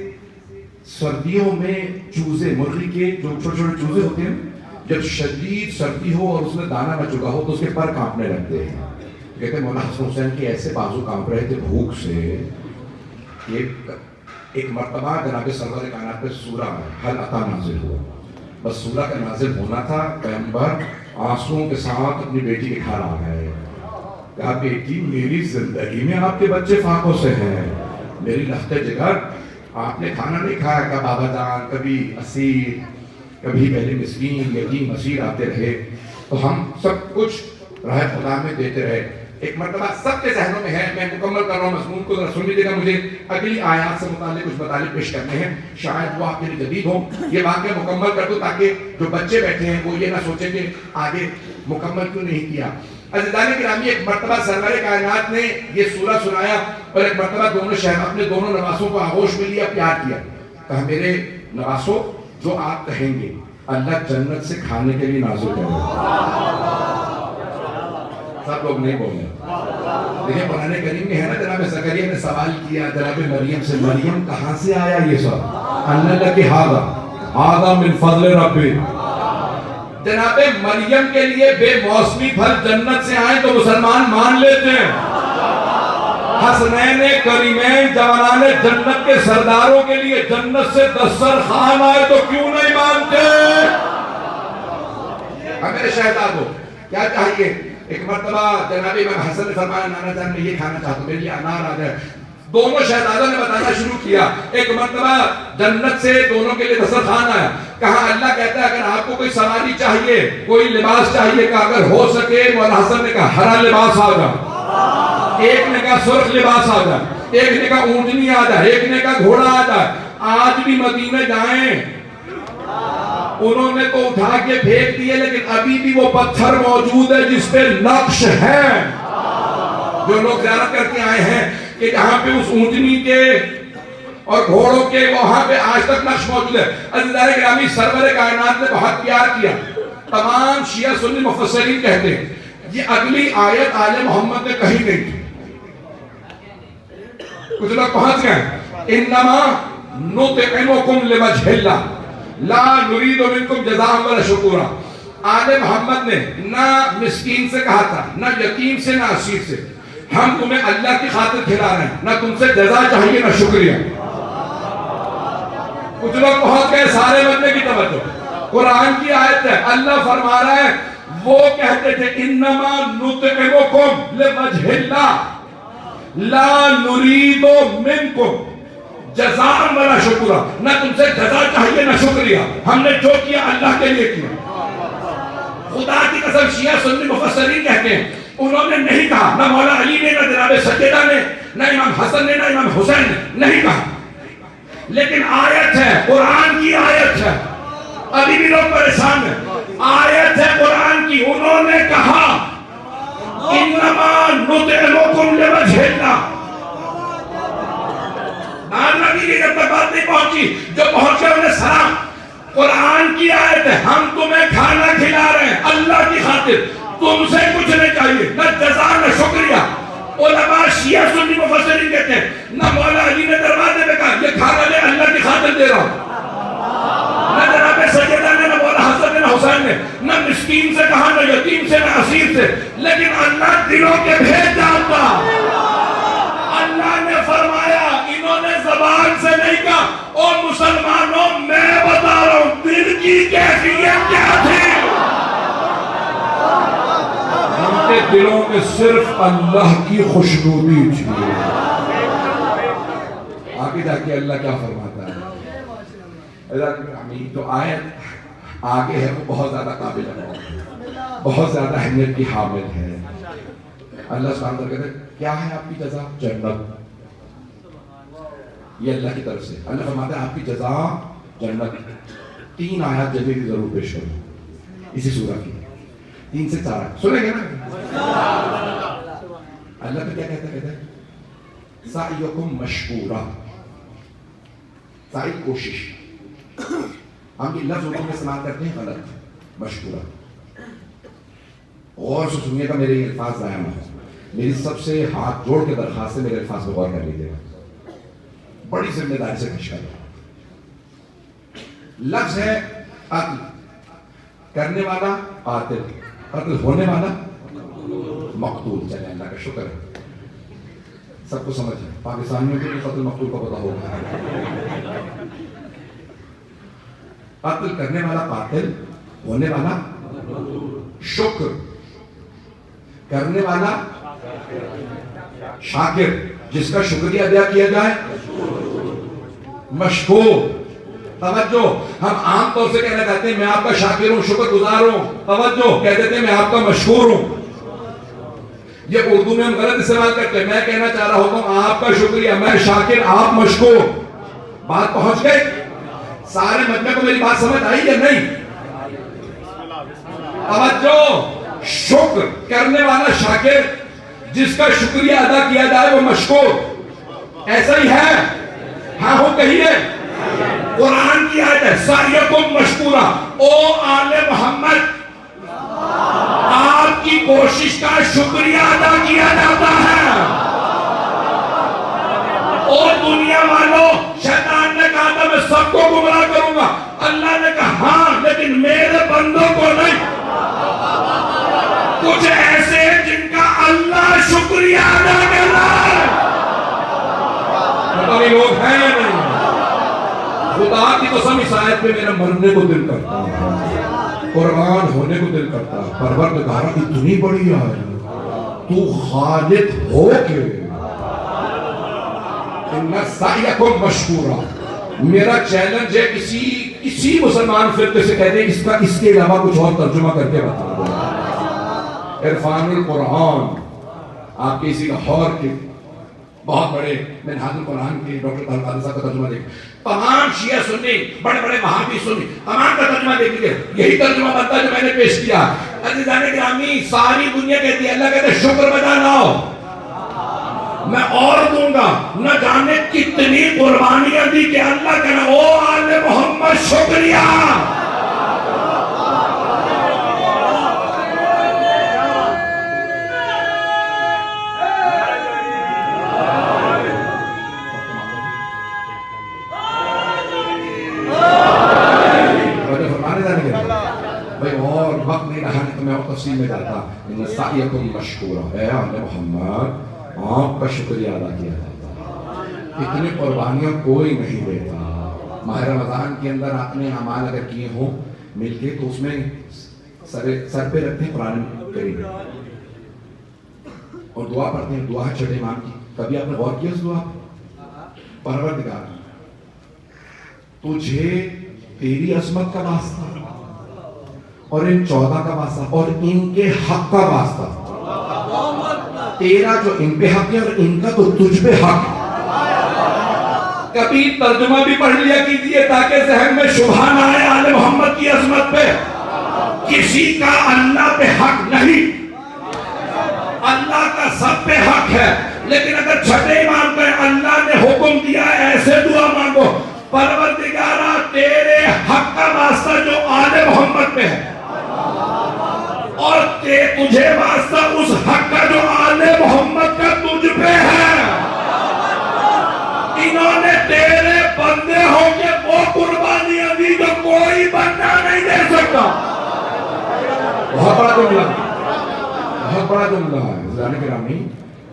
S3: سردیوں میں چوزے, مرغی کے جو چھوٹے چھوٹے چوزے ہوتے ہیں, جب شدید سردی ہو اور اس میں دانہ نہ چکا ہو تو اس کے پر کانپنے لگتے ہیں. کہتے ہیں مولا حسن حسین کے ایسے بازو کانپ رہے تھے بھوک سے. ایک مرتبہ جناب سرور کائنات پہ سورہ حل عطا نازل ہوا. بس سورہ کا نازل ہونا تھا, پیغمبر آنسوؤں کے ساتھ اپنی بیٹی کے گھر آ گئے. کہا بیٹی میری زندگی میں آپ کے بچے فاقوں سے ہیں, میری لخت جگر, آپ نے کھانا نہیں کھایا. کہا بابا جان کبھی اسیر, کبھی پہلے مسکین یتیم اسیر آتے رہے تو ہم سب کچھ راہ خدا میں دیتے رہے. ایک مرتبہ سب کے ذہنوں میں ہے, میں مکمل کر رہا ہوں مضمون کو, ذرا سن لیجیے گا, مجھے اگلی آیات سے متعلق کچھ مطالب پیش کرنے ہیں, شاید وہ آپ کے لیے جدید ہوں. یہ واقعہ مکمل کر دوں تاکہ جو بچے بیٹھے ہیں وہ یہ نہ سوچیں کہ آگے مکمل کیوں نہیں کیا. عزیزان گرامی, ایک مرتبہ سرور کائنات نے یہ سورہ سنایا اور ایک مرتبہ دونوں شہر اپنے دونوں نواسوں کو آغوش میں لیا, پیار کیا. کہا میرے نواسوں جو آپ کہیں گے اللہ جنت سے کھانے کے لیے نازل کرے. سب لوگ نہیں بولے. دیکھیں قرآن کریم میں ہے نا, جناب زکریا نے سوال کیا جناب مریم سے, مریم کہاں سے آیا یہ سب؟ اللہ کی ہاذا من فضل ربی. جناب مریم کے لیے بے موسمی پھل جنت سے آئیں تو مسلمان مان لیتے ہیں. حسنین کریمین جوانان جنت کے سرداروں کے لیے جنت سے دسترخوان آئے تو کیوں نہیں مانتے؟ میرے شہزادوں کیا چاہیے؟ ایک مرتبہ جناب امام حسن نے فرمایا نانا جان میں یہ کھانا چاہتا ہوں، میرے لیے انار آ جائے. دونوں شہزادوں نے بتانا شروع کیا. ایک مرتبہ جنت سے دونوں کے لیے دسترخوان آیا. کہا اللہ کہتا ہے اگر آپ کو کوئی سواری چاہیے، کوئی لباس چاہیے، کہ اگر ہو سکے، مولانا حسن نے کہا ہرا لباس آ جائے، ایک نے کہا سرخ لباس آ جائے، ایک نے کہا اونٹنی آ جائے، ایک نے کہا گھوڑا آ جائے. آج بھی مدینے جائیں انہوں نے تو اٹھا کے پھینک دیے، لیکن ابھی بھی وہ پتھر موجود ہے جس پہ نقش ہے. جو لوگ زیارت کر کے آئے ہیں کہ جہاں پہ اس اونٹنی کے اور گھوڑوں کے وہاں پہ آج تک نقش موجود ہے. عزیزان گرامی سرور کائنات نے بہت پیار کیا. تمام شیعہ سنی مفسرین کہتے ہیں یہ اگلی آیت آل محمد نے کہی نہیں تھی. کچھ لوگ پہنچ گئے انما نطعمکم لوجہ اللہ لا نرید منکم جزاء ولا شکورا. آل محمد نے نہ مسکین سے کہا تھا، نہ یتیم سے، نہ اسیر سے، ہم تمہیں اللہ کی خاطر کھلا رہے ہیں، نہ تم سے جزا چاہیے نہ شکریہ. کچھ لوگ پہنچ گئے سارے بندے کی توجہ. قرآن کی آیت ہے، اللہ فرما رہا ہے وہ کہتے تھے انما نطعمکم لوجہ اللہ لا نرید منکم جزاء ولا شکورا. نہ تم سے جزا چاہیے نہ شکریہ، ہم نے جو کیا اللہ کے لیے کیا. خدا کی قسم شیعہ سنی مفسرین کہتے ہیں انہوں نے نہیں کہا، نہ مولا علی نے، نہ جناب سجدہ نے، نہ امام حسن نے، نہ امام حسین نے، نہیں کہا. لیکن آیت ہے، قرآن کی آیت ہے. ابھی بھی لوگ پریشان ہیں. آیت ہے قرآن کی، انہوں نے کہا انما نطعمکم لوجہ اللہ. نبی کی جب تک بات نہیں پہنچی، جو پہنچ گئے انہیں سلام. قرآن کی آیت ہے، ہم تمہیں کھانا کھلا رہے ہیں اللہ کی خاطر، تم سے کچھ نہیں چاہیے، نہ جزا نہ شکریہ. علماء شیعہ سنی مفسرین کہتے ہیں نہ مولا علی نے دروازے میں کہا یہ کھانا لے اللہ کی خاطر دے رہا ہوں، نہ جناب سیدہ نے، نہ مولا حسن نے، نہ حسین نے، نہ مسکین سے کہا، نہ یتیم سے، نہ اسیر سے. لیکن اللہ دلوں کے بھید جانتا. اللہ نے فرمایا انہوں نے زبان سے نہیں کہا. اور مسلمانوں میں بتا رہا ہوں دل کی کیفیت کیا تھی. ہم کے دلوں میں صرف اللہ کی خوشنودی تھی. آگے جا کے اللہ کیا فرماتا ہے؟ جو آیت آگے ہے وہ بہت زیادہ قابل ہے، بہت زیادہ اہمیت کی حامل ہے. اللہ سبحانہ وتعالیٰ کہتے ہیں کیا ہے آپ کی جزا؟ جنت. یہ اللہ کی طرف سے. اللہ فرماتا ہے آپ کی جزا جنت. 3 آیات جزے کی ضرور پیش کرو اسی سورہ کی، 3 سے 4 سنیں گے نا. اللہ پہ کیا کہتا ہے؟ سعیکم مشکورا. سعی کوشش. ہم یہ لفظ اردو میں استعمال کرتے ہیں غلط، مشکورا. غور سے سنیے گا، میرے یہ الفاظ ضائع نہ ہو. میری سب سے ہاتھ جوڑ کے درخواست ہے میرے الفاظ پہ غور کر لیجیے گا، بڑی ذمہ داری سے پیش کر رہا ہوں. لفظ ہے قتل، کرنے والا قاتل، قتل ہونے والا مقتول. چلے اللہ کا شکر ہے سب کو سمجھ ہے. پاکستانیوں کے لیے قتل مقتول کا پتہ ہوگا. قتل کرنے والا قاتل، ہونے والا شکر، کرنے والا شاکر، جس کا شکریہ ادا کیا جائے مشکور. توجہ، ہم عام طور سے کہنا چاہتے ہیں میں آپ کا شاکر ہوں، شکر گزار ہوں. توجہ، کہہ دیتے ہیں میں آپ کا مشکور ہوں. یہ اردو میں ہم غلط استعمال کرتے ہیں. میں کہنا چاہ رہا ہوتا ہوں آپ کا شکریہ، میں شاکر، آپ مشکور. بات پہنچ گئی؟ سارے مجمع کو میری بات سمجھ آئی یا نہیں؟ توجہ، شکر کرنے والا شاکر، جس کا شکریہ ادا کیا جائے وہ مشکور. ایسا ہی ہے؟ ہاں ہو کہیے. قرآن کی آیت ہے سعیکم مشکورا. او آل محمد، آپ کی کوشش کا شکریہ ادا کیا جاتا ہے. اور دنیا والوں، شیطان نے کہا تھا میں سب کو گمراہ کروں گا. اللہ نے کہا ہاں لیکن میرے بندوں کو نہیں؟ کچھ ایسے جن کا اللہ شکریہ ادا کر رہا ہے، پتہ نہیں لوگ ہیں یا نہیں؟ خدا کی قسم اس آیت میں میرا مرنے کو دل کرتا ہے، قربان ہونے کو دل کرتا ہے۔ پروردگار اتنی بڑی ہے، تو خالد ہو کے ان سعیکم مشکورا۔ میرا چیلنج ہے کسی مسلمان فرقے سے کہتے ہیں اس کے علاوہ کچھ اور ترجمہ کر کے بتا دو۔ عرفان القرآن آپ کے اسی لاہور کے بہت بڑے منہاج القرآن کے ڈاکٹر طارق قادری صاحب کا ترجمہ دیکھ، تمام شیعہ سنی، بڑے بڑے وہابی سنی، تمام کا ترجمہ دیکھ لیجیے، یہی ترجمہ بنتا ہے جو میں نے پیش کیا۔ عزیزان گرامی، ساری دنیا کہتی ہے، اللہ کہتے ہیں شکر بجا لاؤ، میں اور دوں گا۔ نہ جانے کتنی قربانیاں دی کہ اللہ کہنا او آل محمد شکریہ۔ بھائی اور وقت نہیں رہا تو میں اور تفصیل میں جاتا، ان سعیکم مشکورا، اے آل محمد آپ کا شکریہ ادا کیا جاتا۔ اتنی قربانیاں کوئی نہیں دیتا۔ ماہ رمضان کے اندر آپ نے اعمال اگر کیے ہوں مل کے تو اس میں سر پہ رکھتے ہیں قرآن کریم اور دعا پڑھتے ہیں، دعا چھٹے امام کی۔ کبھی آپ نے غور کیا اس دعا؟ پروردگار تجھے تیری عظمت کا واسطہ اور ان 14 کا واسطہ اور ان کے حق کا واسطہ، تیرا جو ان پہ حق ہے اور ان کا تو تجھ پہ حق ہے۔ کبھی ترجمہ بھی پڑھ لیا کیجئے تاکہ ذہن میں شبہ نہ آئے آل محمد کی عظمت پہ۔ کسی کا اللہ پہ حق نہیں، اللہ کا سب پہ حق ہے، لیکن اگر چھٹے امام پہ اللہ نے حکم دیا ایسے دعا مانگو، پروردگارہ تیرے حق کا واسطہ جو آل محمد پہ ہے اور تجھے واسطہ اس حق کا جو آل محمد کا تجھ پہ ہے، انہوں نے تیرے بندے ہو کے وہ قربانیاں دی جو کوئی بندہ نہیں دے سکتا۔ بہت بڑا جملہ، بہت بڑا جملہ ہے۔ حضرات گرامی،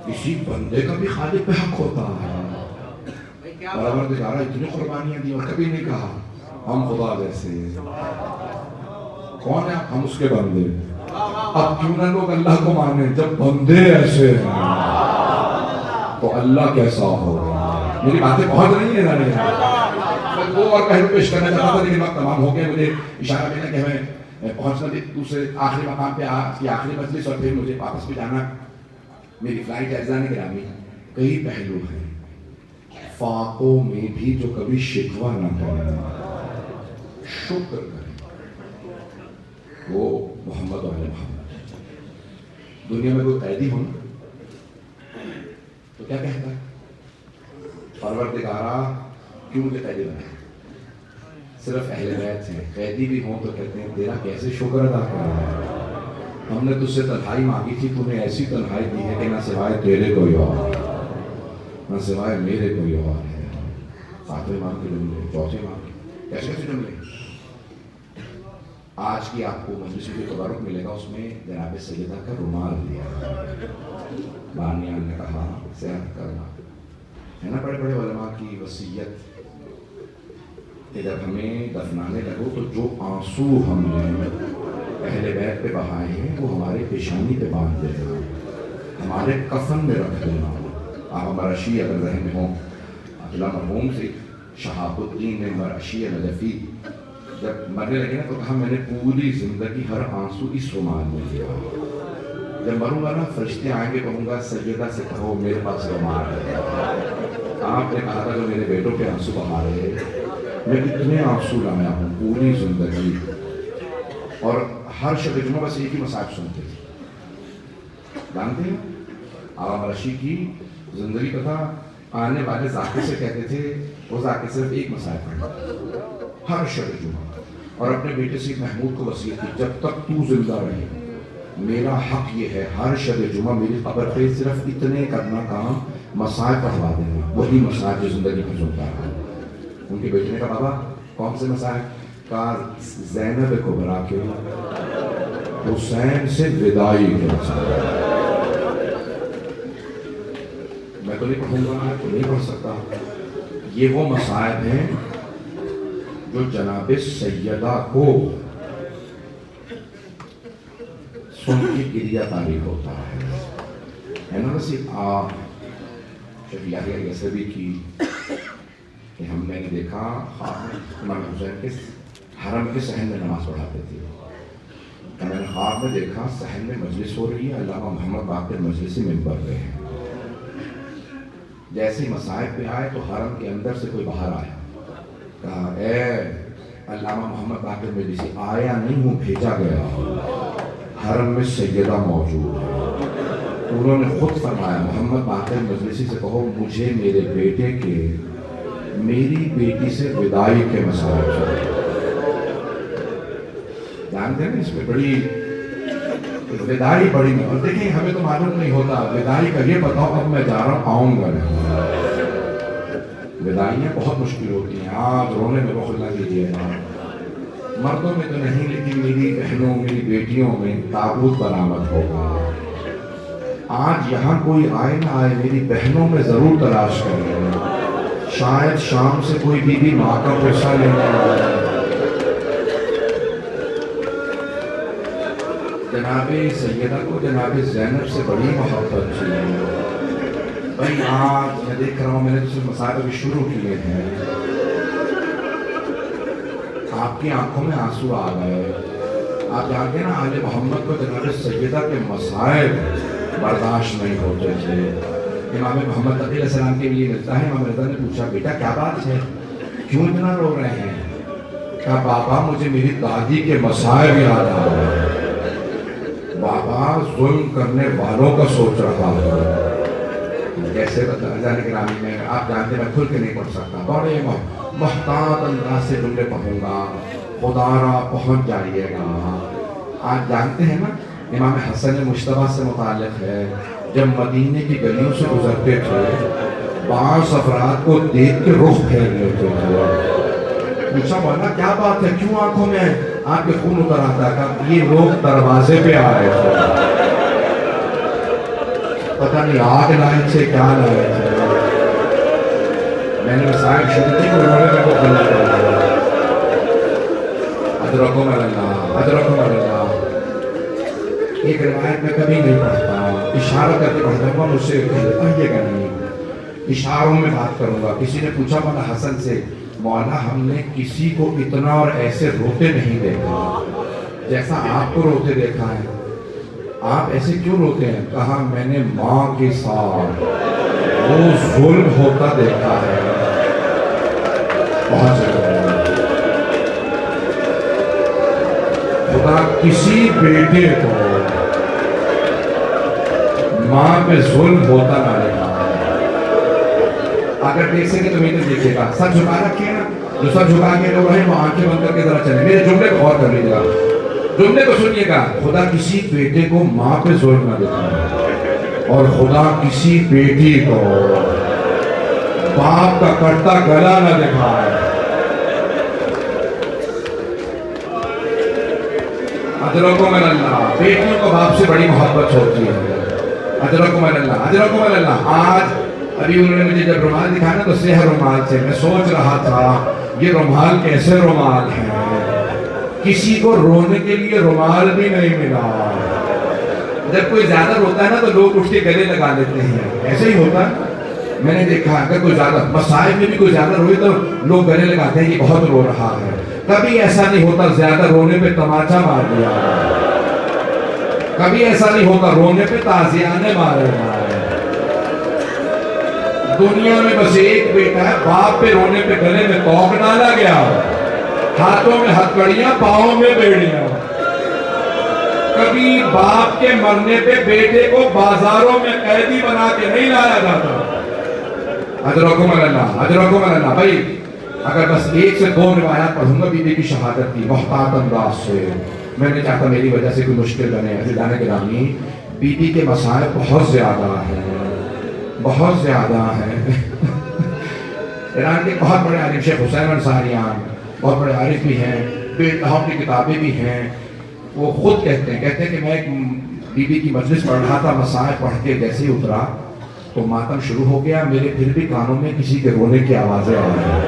S3: کسی بندے کا بھی خالق پہ حق ہوتا ہے۔ پروردگارہ اتنی قربانیاں دی اور کبھی نہیں کہا ہم خدا جیسے ہیں۔ کون ہے ہم؟ اس کے بندے۔ اب کیوں نہ لوگ اللہ کو مانے جب بندے ایسے ہیں تو اللہ کیسا ہوگا؟ میری باتیں پہنچ رہی ہیں جانے میں وہ اور پہلو پیش کرنا چاہتا تھا لیکن وقت تمام ہو گیا۔ مجھے اشارہ ملا کہ ہمیں پہنچنا بھی دوسرے آخری مقام پہ کی آخری مجلس اور پھر مجھے واپس بھی جانا۔ میری فلائٹ عزیزان گرامی، کئی پہلو ہیں۔ فاقوں میں بھی جو کبھی شکوہ نہ کریں، شکر کریں، وہ محمد و محمد۔ دنیا میں کوئی قیدی ہو تو کیا کہتا ہے؟ پروردگارہ کیوں مجھے قیدی بنایا؟ صرف اہل بیت ہیں، قیدی بھی ہوں تو کہتے ہیں تیرا کیسے شکر ادا کرنا۔ ہم نے تجھ سے تنہائی مانگی تھی، تو نے ایسی تنہائی دی ہے کہ نہ سوائے تیرے کوئی اور، نہ سوائے میرے کوئی اور ہے۔ ساتویں امام کے جملے، چوتھے امام کے کیسے کیسے جملے؟ آج کی آپ کو مجلس جو تبرک ملے گا اس میں جناب سیدہ کا رومال دیا، بانیان نے کہا صحت کرنا ہے نا۔ بڑے بڑے علماء کی وصیت کہ جب ہمیں دفنانے لگو تو جو آنسو ہم نے اہل بیت پہ بہائے ہیں وہ ہمارے پیشانی پہ باندھ دینا، ہمارے کفن میں رکھ دینا۔ آپ مرشی اگر ذہن میں ہوں، عبداللہ مرحوم سے شہاب الدین نے مرشی نجفی جب مرنے لگے نا تو کہا میں نے پوری زندگی ہر آنسو اس رومال میں لیا، جب مروں گا نا فرشتے آئیں گے کہوں گا سیدہ سے کہو میرے پاس رومال ہے۔ آپ نے کہا تھا جو میرے بیٹوں پہ آنسو بہا رہے، میں اتنے آنسو لایا ہوں پوری زندگی۔ اور ہر شب جمعہ بس ایک ہی مصاحب سنتے تھے، جانتے ہیں آقا مرشی کی زندگی کا تھا۔ آنے والے ذاکر سے کہتے تھے وہ ذاکر صرف ایک مصاحب پڑھنا ہر شب جمعہ، اور اپنے بیٹے سید محمود کو وصیت کی جب تک تو زندہ رہے میرا حق یہ ہے ہر شب جمعہ میری قبر پہ صرف اتنے کرنا کام مصاحب پڑھوا دینا، وہی مصاحب جو زندگی بھر سنتا رہا۔ ان کے بیٹے نے کہا بابا کون سے مصاحب؟ کا زینب کبریٰ کے حسین سے وداعی کے مسائب. میں تو نہیں پڑھوں گا، تو نہیں پڑھ سکتا. یہ وہ مصائب ہیں جو جناب سیدہ کو سن کے گریہ تاریخ ہوتا ہے نا. ویسے آپ شفیع ایسے بھی کی کہ ہم نے دیکھا خواب میں امام حسین کے حرم کے صحن میں نماز پڑھاتے تھے. میں نے خواب میں دیکھا صحن میں مجلس ہو رہی ہے، علامہ محمد باقر مجلسی ممبر پہ ہے. جیسے مصائب پہ آئے تو حرم کے اندر سے کوئی باہر آیا، کہا اے علامہ محمد باقر مجلسی، آیا نہیں ہوں، بھیجا گیا. حرم میں سیدہ موجود ہے. انہوں نے خود فرمایا محمد باقر مجلسی سے کہو مجھے میرے بیٹے کے میری بیٹی سے وداعی کے مسائل چاہیے. جانتے ہیں اس میں بڑی وداعی بڑی میں. اور دیکھیں ہمیں تو معلوم نہیں ہوتا وداعی کا. یہ بتاؤ اب میں جا رہا ہوں، آؤں گا نہیں. وداعیاں بہت مشکل ہوتی ہیں. آپ رونے میں بخل نہ کیجیے گا. مردوں میں تو نہیں، لیکن میری بہنوں میری بیٹیوں میں تابوت برآمد ہوگا. آج یہاں کوئی آئے نہ آئے، میری بہنوں میں ضرور تلاش کریں. شاید شام سے کوئی بی بی ماں کا پیسہ لینے آئے. جناب سیدہ کو جناب زینب سے بڑی محبت تھی. بھائی آج میں دیکھ رہا ہوں، میں نے دوسرے مسائل بھی شروع کیے ہیں. آپ کی آنکھوں میں آنسو آ گئے. آپ جانتے ہیں نا آل محمد کو جناب سیدہ کے مسائل برداشت نہیں ہوتے تھے. امام محمد تقی علیہ السلام کے لیے ملتا ہے. امام رضا نے پوچھا بیٹا کیا بات ہے، کیوں اتنا رو رہے ہیں؟ کہا بابا مجھے میری دادی کے مسائل یاد آ رہے ہیں. بابا ظلم کرنے والوں کا سوچ رہا ہوں. کیسے جانے کے رامی میں آپ جانتے میں کھل کے نہیں پڑھ سکتا. بڑے محتاط انداز سے جملے پڑھوں گا، خدا را پہنچ جائیے گا. آپ جانتے ہیں نا امام حسن مجتبیٰ سے متعلق ہے، جب مدینے کی گلیوں سے گزرتے تھے بعض افراد کو دیکھ کے رخ پھیر لیتے تھے. پوچھا مولانا کیا بات ہے، کیوں آنکھوں میں آپ کے خون اتر آتا ہے؟ کہ یہ لوگ دروازے پہ آ رہے تھے، پتہ نہیں آگ لائن سے کیا لائے تھے. میں نے مسائل شروع کی تو انہوں نے میرے کو کھلا کر دیا. ادرکم اللہ ادرکم اللہ. ایک روایت میں کبھی نہیں پڑھتا، اشارہ کر کے پڑھتا ہوں. مجھ سے کہیے گا نہیں، اشاروں میں بات کروں گا. کسی نے پوچھا مولانا حسن سے، مولانا ہم نے کسی کو اتنا اور ایسے روتے نہیں دیکھا جیسا آپ کو روتے دیکھا ہے. آپ ایسے کیوں روتے ہیں؟ کہا میں نے ماں کے ساتھ وہ ظلم ہوتا دیکھا ہے. بہت سے خدا کسی بیٹے کو ماں پہ ظلم ہوتا نہ دیکھا. اگر دیکھ سکے تو میرے دیکھے گا. سر جھکا رکھیے نا، جو سر جھکا کے لوگ ہیں وہ آنکھیں بند کر کے ذرا چلیں. میرے جملے کو غور کر لیجیے گا، جملے کو سنیے گا. خدا کسی بیٹے کو ماں پہ ظلم نہ دیکھا، اور خدا کسی بیٹی کو باپ کا کٹتا گلا نہ دیکھا ہے. اجرکم اللہ. بیٹیوں کو باپ سے بڑی محبت ہوتی ہے. اجرکم اللہ اجرکم اللہ. آج ابھی انہوں نے مجھے جب رومال دکھایا نا تو سہ رومال سے میں سوچ رہا تھا یہ رومال کیسے رومال ہے. کسی کو رونے کے لیے رومال بھی نہیں ملا. جب کوئی زیادہ روتا ہے نا تو لوگ اٹھ کے گلے لگا لیتے ہیں. ایسے ہی ہوتا ہے. میں نے دیکھا اگر کوئی زیادہ مسائل میں بھی کوئی زیادہ روئے تو لوگ گلے لگاتے ہیں یہ بہت رو رہا ہے. کبھی ایسا نہیں ہوتا زیادہ رونے پہ تماچا مار دیا. کبھی ایسا نہیں ہوتا رونے پہ تازیانے مارے. دنیا میں بس ایک بیٹا ہے، باپ پہ رونے پہ گلے میں توق ڈالا گیا، ہاتھوں میں ہتھکڑیاں پاؤں میں بیڑیاں. کبھی باپ کے مرنے پہ بیٹے کو بازاروں میں قیدی بنا کے نہیں لایا جاتا. اجرکم اللہ اجرکم اللہ. بھائی اگر بس ایک سے دو روایات پڑھوں گا بی بی کی شہادت کی محتاط انداز سے. میں نہیں چاہتا میری وجہ سے کوئی مشکل بنے. عزیزان گرامی بی بی کے مسائل بہت زیادہ ہیں، بہت زیادہ ہیں. ایران کے بہت بڑے عالم شیخ حسین انصاریان بہت بڑے عارف بھی ہیں. بے انتہا کی کتابیں بھی ہیں. وہ خود کہتے ہیں کہ میں ایک بی بی کی مجلس پڑھ رہا تھا, مسائل پڑھ کے جیسے ہی اترا تو ماتم شروع ہو گیا. میرے پھر بھی کانوں میں کسی کے رونے کی آوازیں آ رہی ہیں.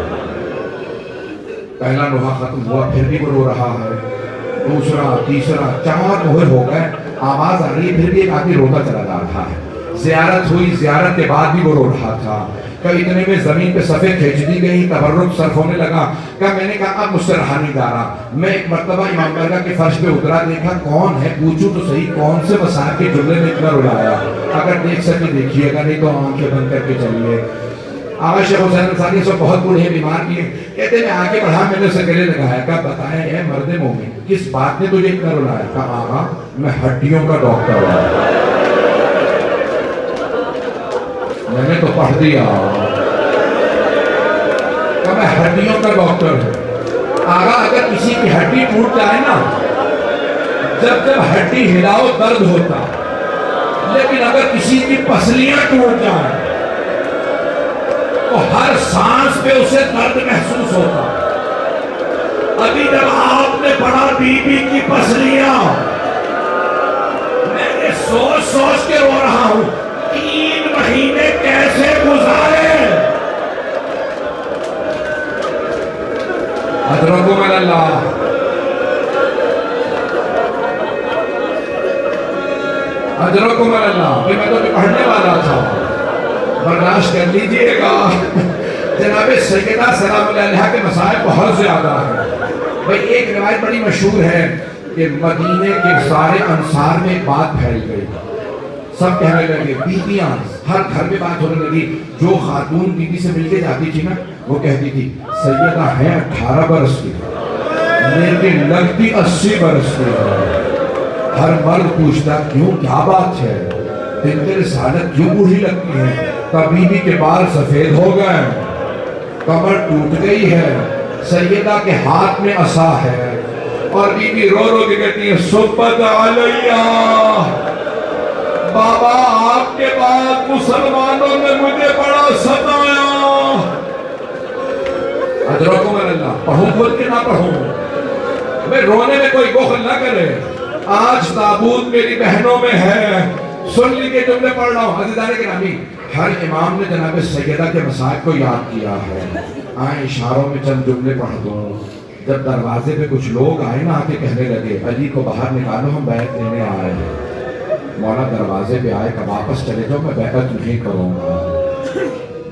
S3: پہلا نوحہ ختم ہوا, پھر بھی وہ رو رہا ہے. دوسرا, تیسرا, 4 نوحے ہو گئے, آواز آ رہی ہے, پھر بھی ایک آدمی روتا چلا جا رہا ہے. زیارت ہوئی, زیارت کے بعد بھی وہ رو رہا تھا. کہ اتنے میں زمین پہ صفحے کھینچ دی گئی, تبرک صرف ہونے لگا. کہ میں نے کہا اب مجھ سے رہا نہیں جا رہا. میں ایک مرتبہ امام درگاہ کے فرش پہ اترا, دیکھا کون ہے, پوچھوں تو صحیح کون سے مسائل کے جملے نے اتنا رلایا. اگر دیکھ سکے دیکھیے گا, نہیں تو آنکھیں بند کر کے چلیے. آغا شیخ حسین انصاری سے بہت بوڑھے بیمار کیے, کہتے ہیں میں آگے بڑھا, میں نے اسے گلے لگایا. کہا بتائیں اے مرد مومن, کس بات نے تجھے اتنا رلایا؟ کہا آغا میں ہڈیوں کا ڈاکٹر ہوں. میں نے تو پڑھ دیا کہ میں ہڈیوں کا ڈاکٹر ہوں. آغا اگر کسی کی ہڈی ٹوٹ جائے نا, جب ہڈی ہلاؤ درد ہوتا, لیکن اگر کسی کی پسلیاں ٹوٹ جائیں تو ہر سانس پہ اسے درد محسوس ہوتا. ابھی جب آپ نے پڑھا بی بی کی پسلیاں, میں نے سوچ کے رو رہا ہوں 3 مہینے کیسے گزارے. ادرکم اللہ, ادرکم اللہ. میں تو پڑھنے والا تھا, برداشت کر لیجئے گا. جناب سیدہ سلام اللہ علیہ کے مسائل بہت زیادہ ہیں. بھئی ایک روایت بڑی مشہور ہے کہ مدینے کے سارے انصار میں ایک بات پھیل گئی. سب کہنے لگے, بیویاں ہر گھر میں بات ہونے لگی. جو خاتون بیوی سے مل کے جاتی تھی نا, وہ کہتی تھی سیدہ ہے 18 برس کی لیکن لگتی 80 برس کی. ہر مرد پوچھتا کیوں, کیا بات ہے, دن کے رسالت کیوں بوڑھی لگتی ہے؟ تب بیوی کے بال سفید ہو گئے, کمر ٹوٹ گئی ہے, سیدہ کے ہاتھ میں عصا ہے, اور بیوی رو رو کے کہتی ہے صبت علیہ, بابا آپ کے بعد مسلمانوں نے مجھے بڑا ستایا. ادرکم اللہ, پڑھوں خود کے نہ پڑھوں, میں رونے میں کوئی بخل نہ کرے. آج تابوت میری بہنوں میں ہے, سن لی کے جملے پڑھ رہا ہوں. عزیزان گرامی, ہر امام نے جناب سیدہ کے مسائل کو یاد کیا ہے. آئیں اشاروں میں چند جملے پڑھ دوں. جب دروازے پہ کچھ لوگ آئے نا, آ کے کہنے لگے علی کو باہر نکالو, ہم بیعت لینے آئے ہیں. مولا دروازے پہ آئے کہ واپس چلے جاؤ, میں بیعت نہیں کروں گا.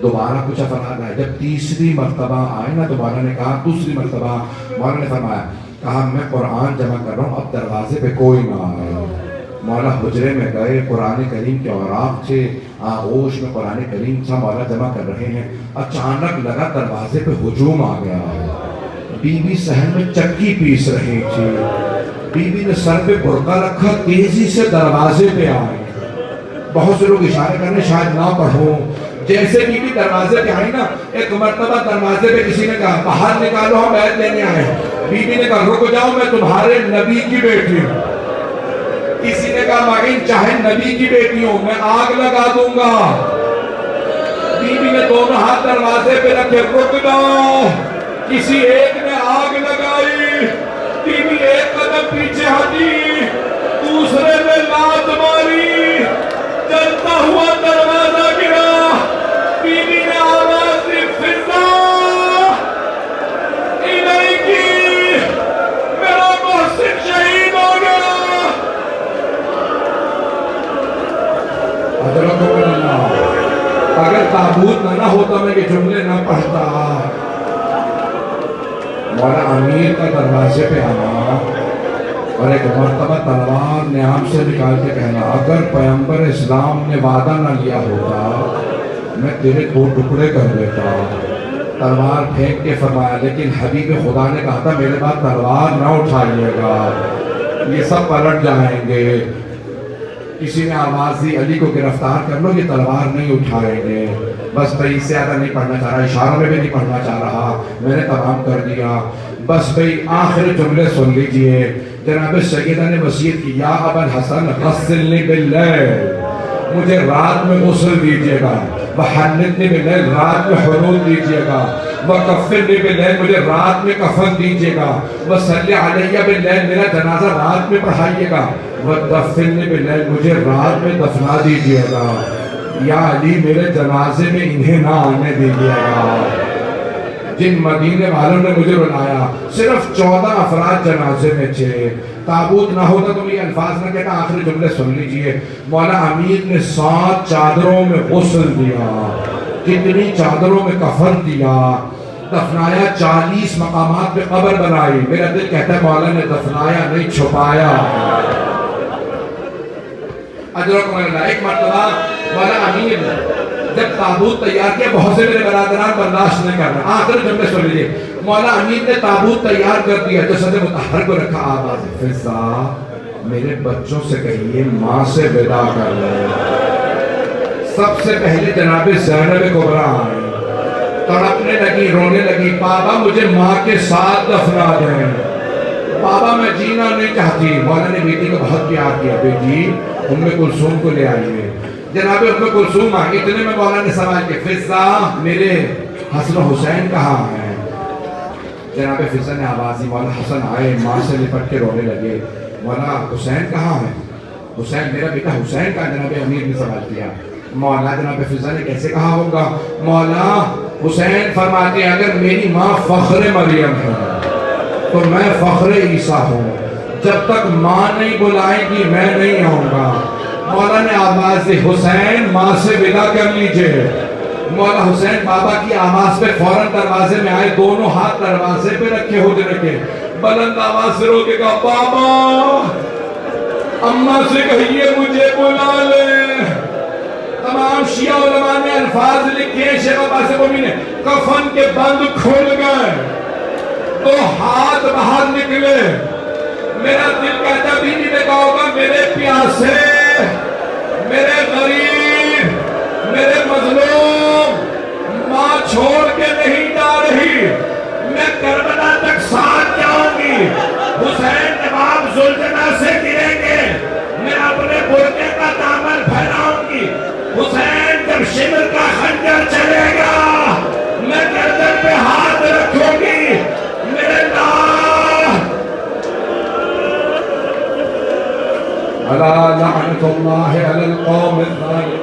S3: دوبارہ کچھ افراد آئے. جب تیسری مرتبہ آئے نا, دوبارہ نے کہا, دوسری مرتبہ مولا نے فرمایا, کہا میں قرآن جمع کر رہا ہوں, اب دروازے پہ کوئی نہ آئے. مولا حجرے میں گئے, قرآن کریم کے اوراق تھے, آغوش میں قرآن کریم تھا, مولا جمع کر رہے ہیں. اچانک لگا دروازے پہ ہجوم آ گیا. بی بی صحن میں چکی پیس رہی تھی. بی بی نے سر پہ برقع رکھا, تیزی سے دروازے پہ آئے. بہت سے لوگ اشارے کرنے شاید نہ پڑھوں. جیسے بی بی دروازے پہ آئی نا, ایک مرتبہ دروازے پہ کسی نے کہا باہر نکالو, ہم بیعت لینے آئے ہیں. بی بی نے کہا رک جاؤ, میں تمہارے نبی کی بیٹی ہوں. کسی نے کہا معین چاہے نبی کی بیٹی ہوں, میں آگ لگا دوں گا. بی بی نے دونوں ہاتھ دروازے پہ رکھے, رک جاؤ. کسی ایک نے آگ لگائی, بی بی ایک قدم پیچھے ہٹی, دوسرے نے لات ماری, جلتا ہوا دروازہ گرا. بی بی نے آواز دی فضا الیکی, میرا محسن شہید ہو گیا. ادرکم اللہ, اگر تابوت نہ ہوتا میں یہ جملے نہ پڑھتا. مولا امیر کا دروازے پہ آنا اور ایک مرتبہ تلوار نیام سے نکال کے کہنا, اگر پیغمبر اسلام نے وعدہ نہ لیا ہوتا میں تیرے 2 ٹکڑے کر دیتا. تلوار پھینک کے فرمایا, لیکن حبیب خدا نے کہا تھا میرے بعد تلوار نہ اٹھائیے گا, یہ سب پلٹ جائیں گے. کسی نے آواز دی علی کو گرفتار کر لو, یہ تلوار نہیں اٹھائیں گے. بس بھئی اس سے زیادہ نہیں پڑھنا چاہ رہا, اشاروں میں بھی نہیں پڑھنا چاہ رہا, میں نے تمام کر دیا. بس بھئی آخر جملے سن لیجئے. جناب سیدہ نے وصیت کی, یا ابا الحسن غسلنی باللیل, مجھے رات میں غسل دیجئے گا, وحنتنی باللیل, رات میں حنوط دیجئے گا. وَكَفِّرْنِي بِاللَّيْلِ مجھے رات میں کفن دیجئے گا. وَصَلِّ عَلَيَّ بِاللَّيْلِ میرا جنازہ رات میں پڑھائیے گا. وَدَفِّرْنِي بِاللَّيْلِ مجھے رات میں دفنا دیجئے گا. یا علی میرے جنازے میں انہیں نہ آنے دیجئے گا. جن مدینے والوں نے مجھے بلایا صرف 14 افراد جنازے میں تھے. تابوت نہ ہوتا تو یہ الفاظ نہ کہتا. آخری جملے سن لیجئے. مولا امیر نے 7 چادروں میں غسل دیا, کتنی چادروں میں کفن دیا, دفنایا, 40 مقامات پہ قبر بنائی. میرا دل کہتا ہے مولا نے دفنایا نہیں چھپایا. اجرکم اللہ. ایک مرتبہ مولا امیر جب تابوت تیار کیا, بہت سے میرے برادران برداشت نہیں کر رہا. آخر جملے سن لیجئے. مولا امیر نے تابوت تیار کر دیا, جسد مطہر کو رکھا. آواز فضا میرے بچوں سے کہیے ماں سے ودا کر لیں. سب سے پہلے جناب زینب کبریٰ آئے, تڑپنے لگی, رونے لگی. بابا مجھے ماں کے ساتھ دفنا دیں, بابا میں جینا نہیں چاہتی. مولا نے بیٹی کو بہت پیار کیا. بیٹی ام کلثوم کو لے آئیے. جناب ام کلثوم آئی. اتنے میں مولا نے سوال کیا, فضا میرے حسن و حسین کہاں ہیں؟ جناب فضا نے آواز دی. مولا حسن آئے, ماں سے لپٹ کے رونے لگے. مولا حسین کہاں ہے؟ حسین میرا بیٹا حسین کا. جناب امیر نے سوال کیا. مولا جناب فضا نے کیسے کہا ہوگا؟ مولا حسین فرماتے ہیں اگر میری ماں فخر مریم ہے تو میں فخر عیسیٰ ہوں. جب تک ماں نہیں بلائے گی میں نہیں آؤں گا. مولا نے آواز دی, حسین ماں سے ودا کر لیجئے. مولا حسین بابا کی آواز پہ فوراً دروازے میں آئے, دونوں ہاتھ دروازے پہ رکھے ہوتے رکھے, بلند آواز سے رو کے کہا بابا اماں سے کہیے مجھے بلا لے. تمام شیعہ علماء نے الفاظ لکھے. شیخ عباس قمی نے کفن کے بند کھل گئے, 2 ہاتھ باہر نکلے. میرا دل کہتا بیوی نے کہا ہوگا میرے پیاسے, میرے غریب, میرے مظلوم, ماں چھوڑ کے نہیں جا رہی, میں کربلا تک ساتھ جاؤں گی. حسین نواب زلجنہ سے گریں گے, میں اپنے برقعے کا دامن پھیلاؤں گی. حسین جب شمر کا خنجر چلے گا میں گردن پہ ہاتھ رکھوں گی. میرے الا لعنت اللہ علی القوم الظالمین.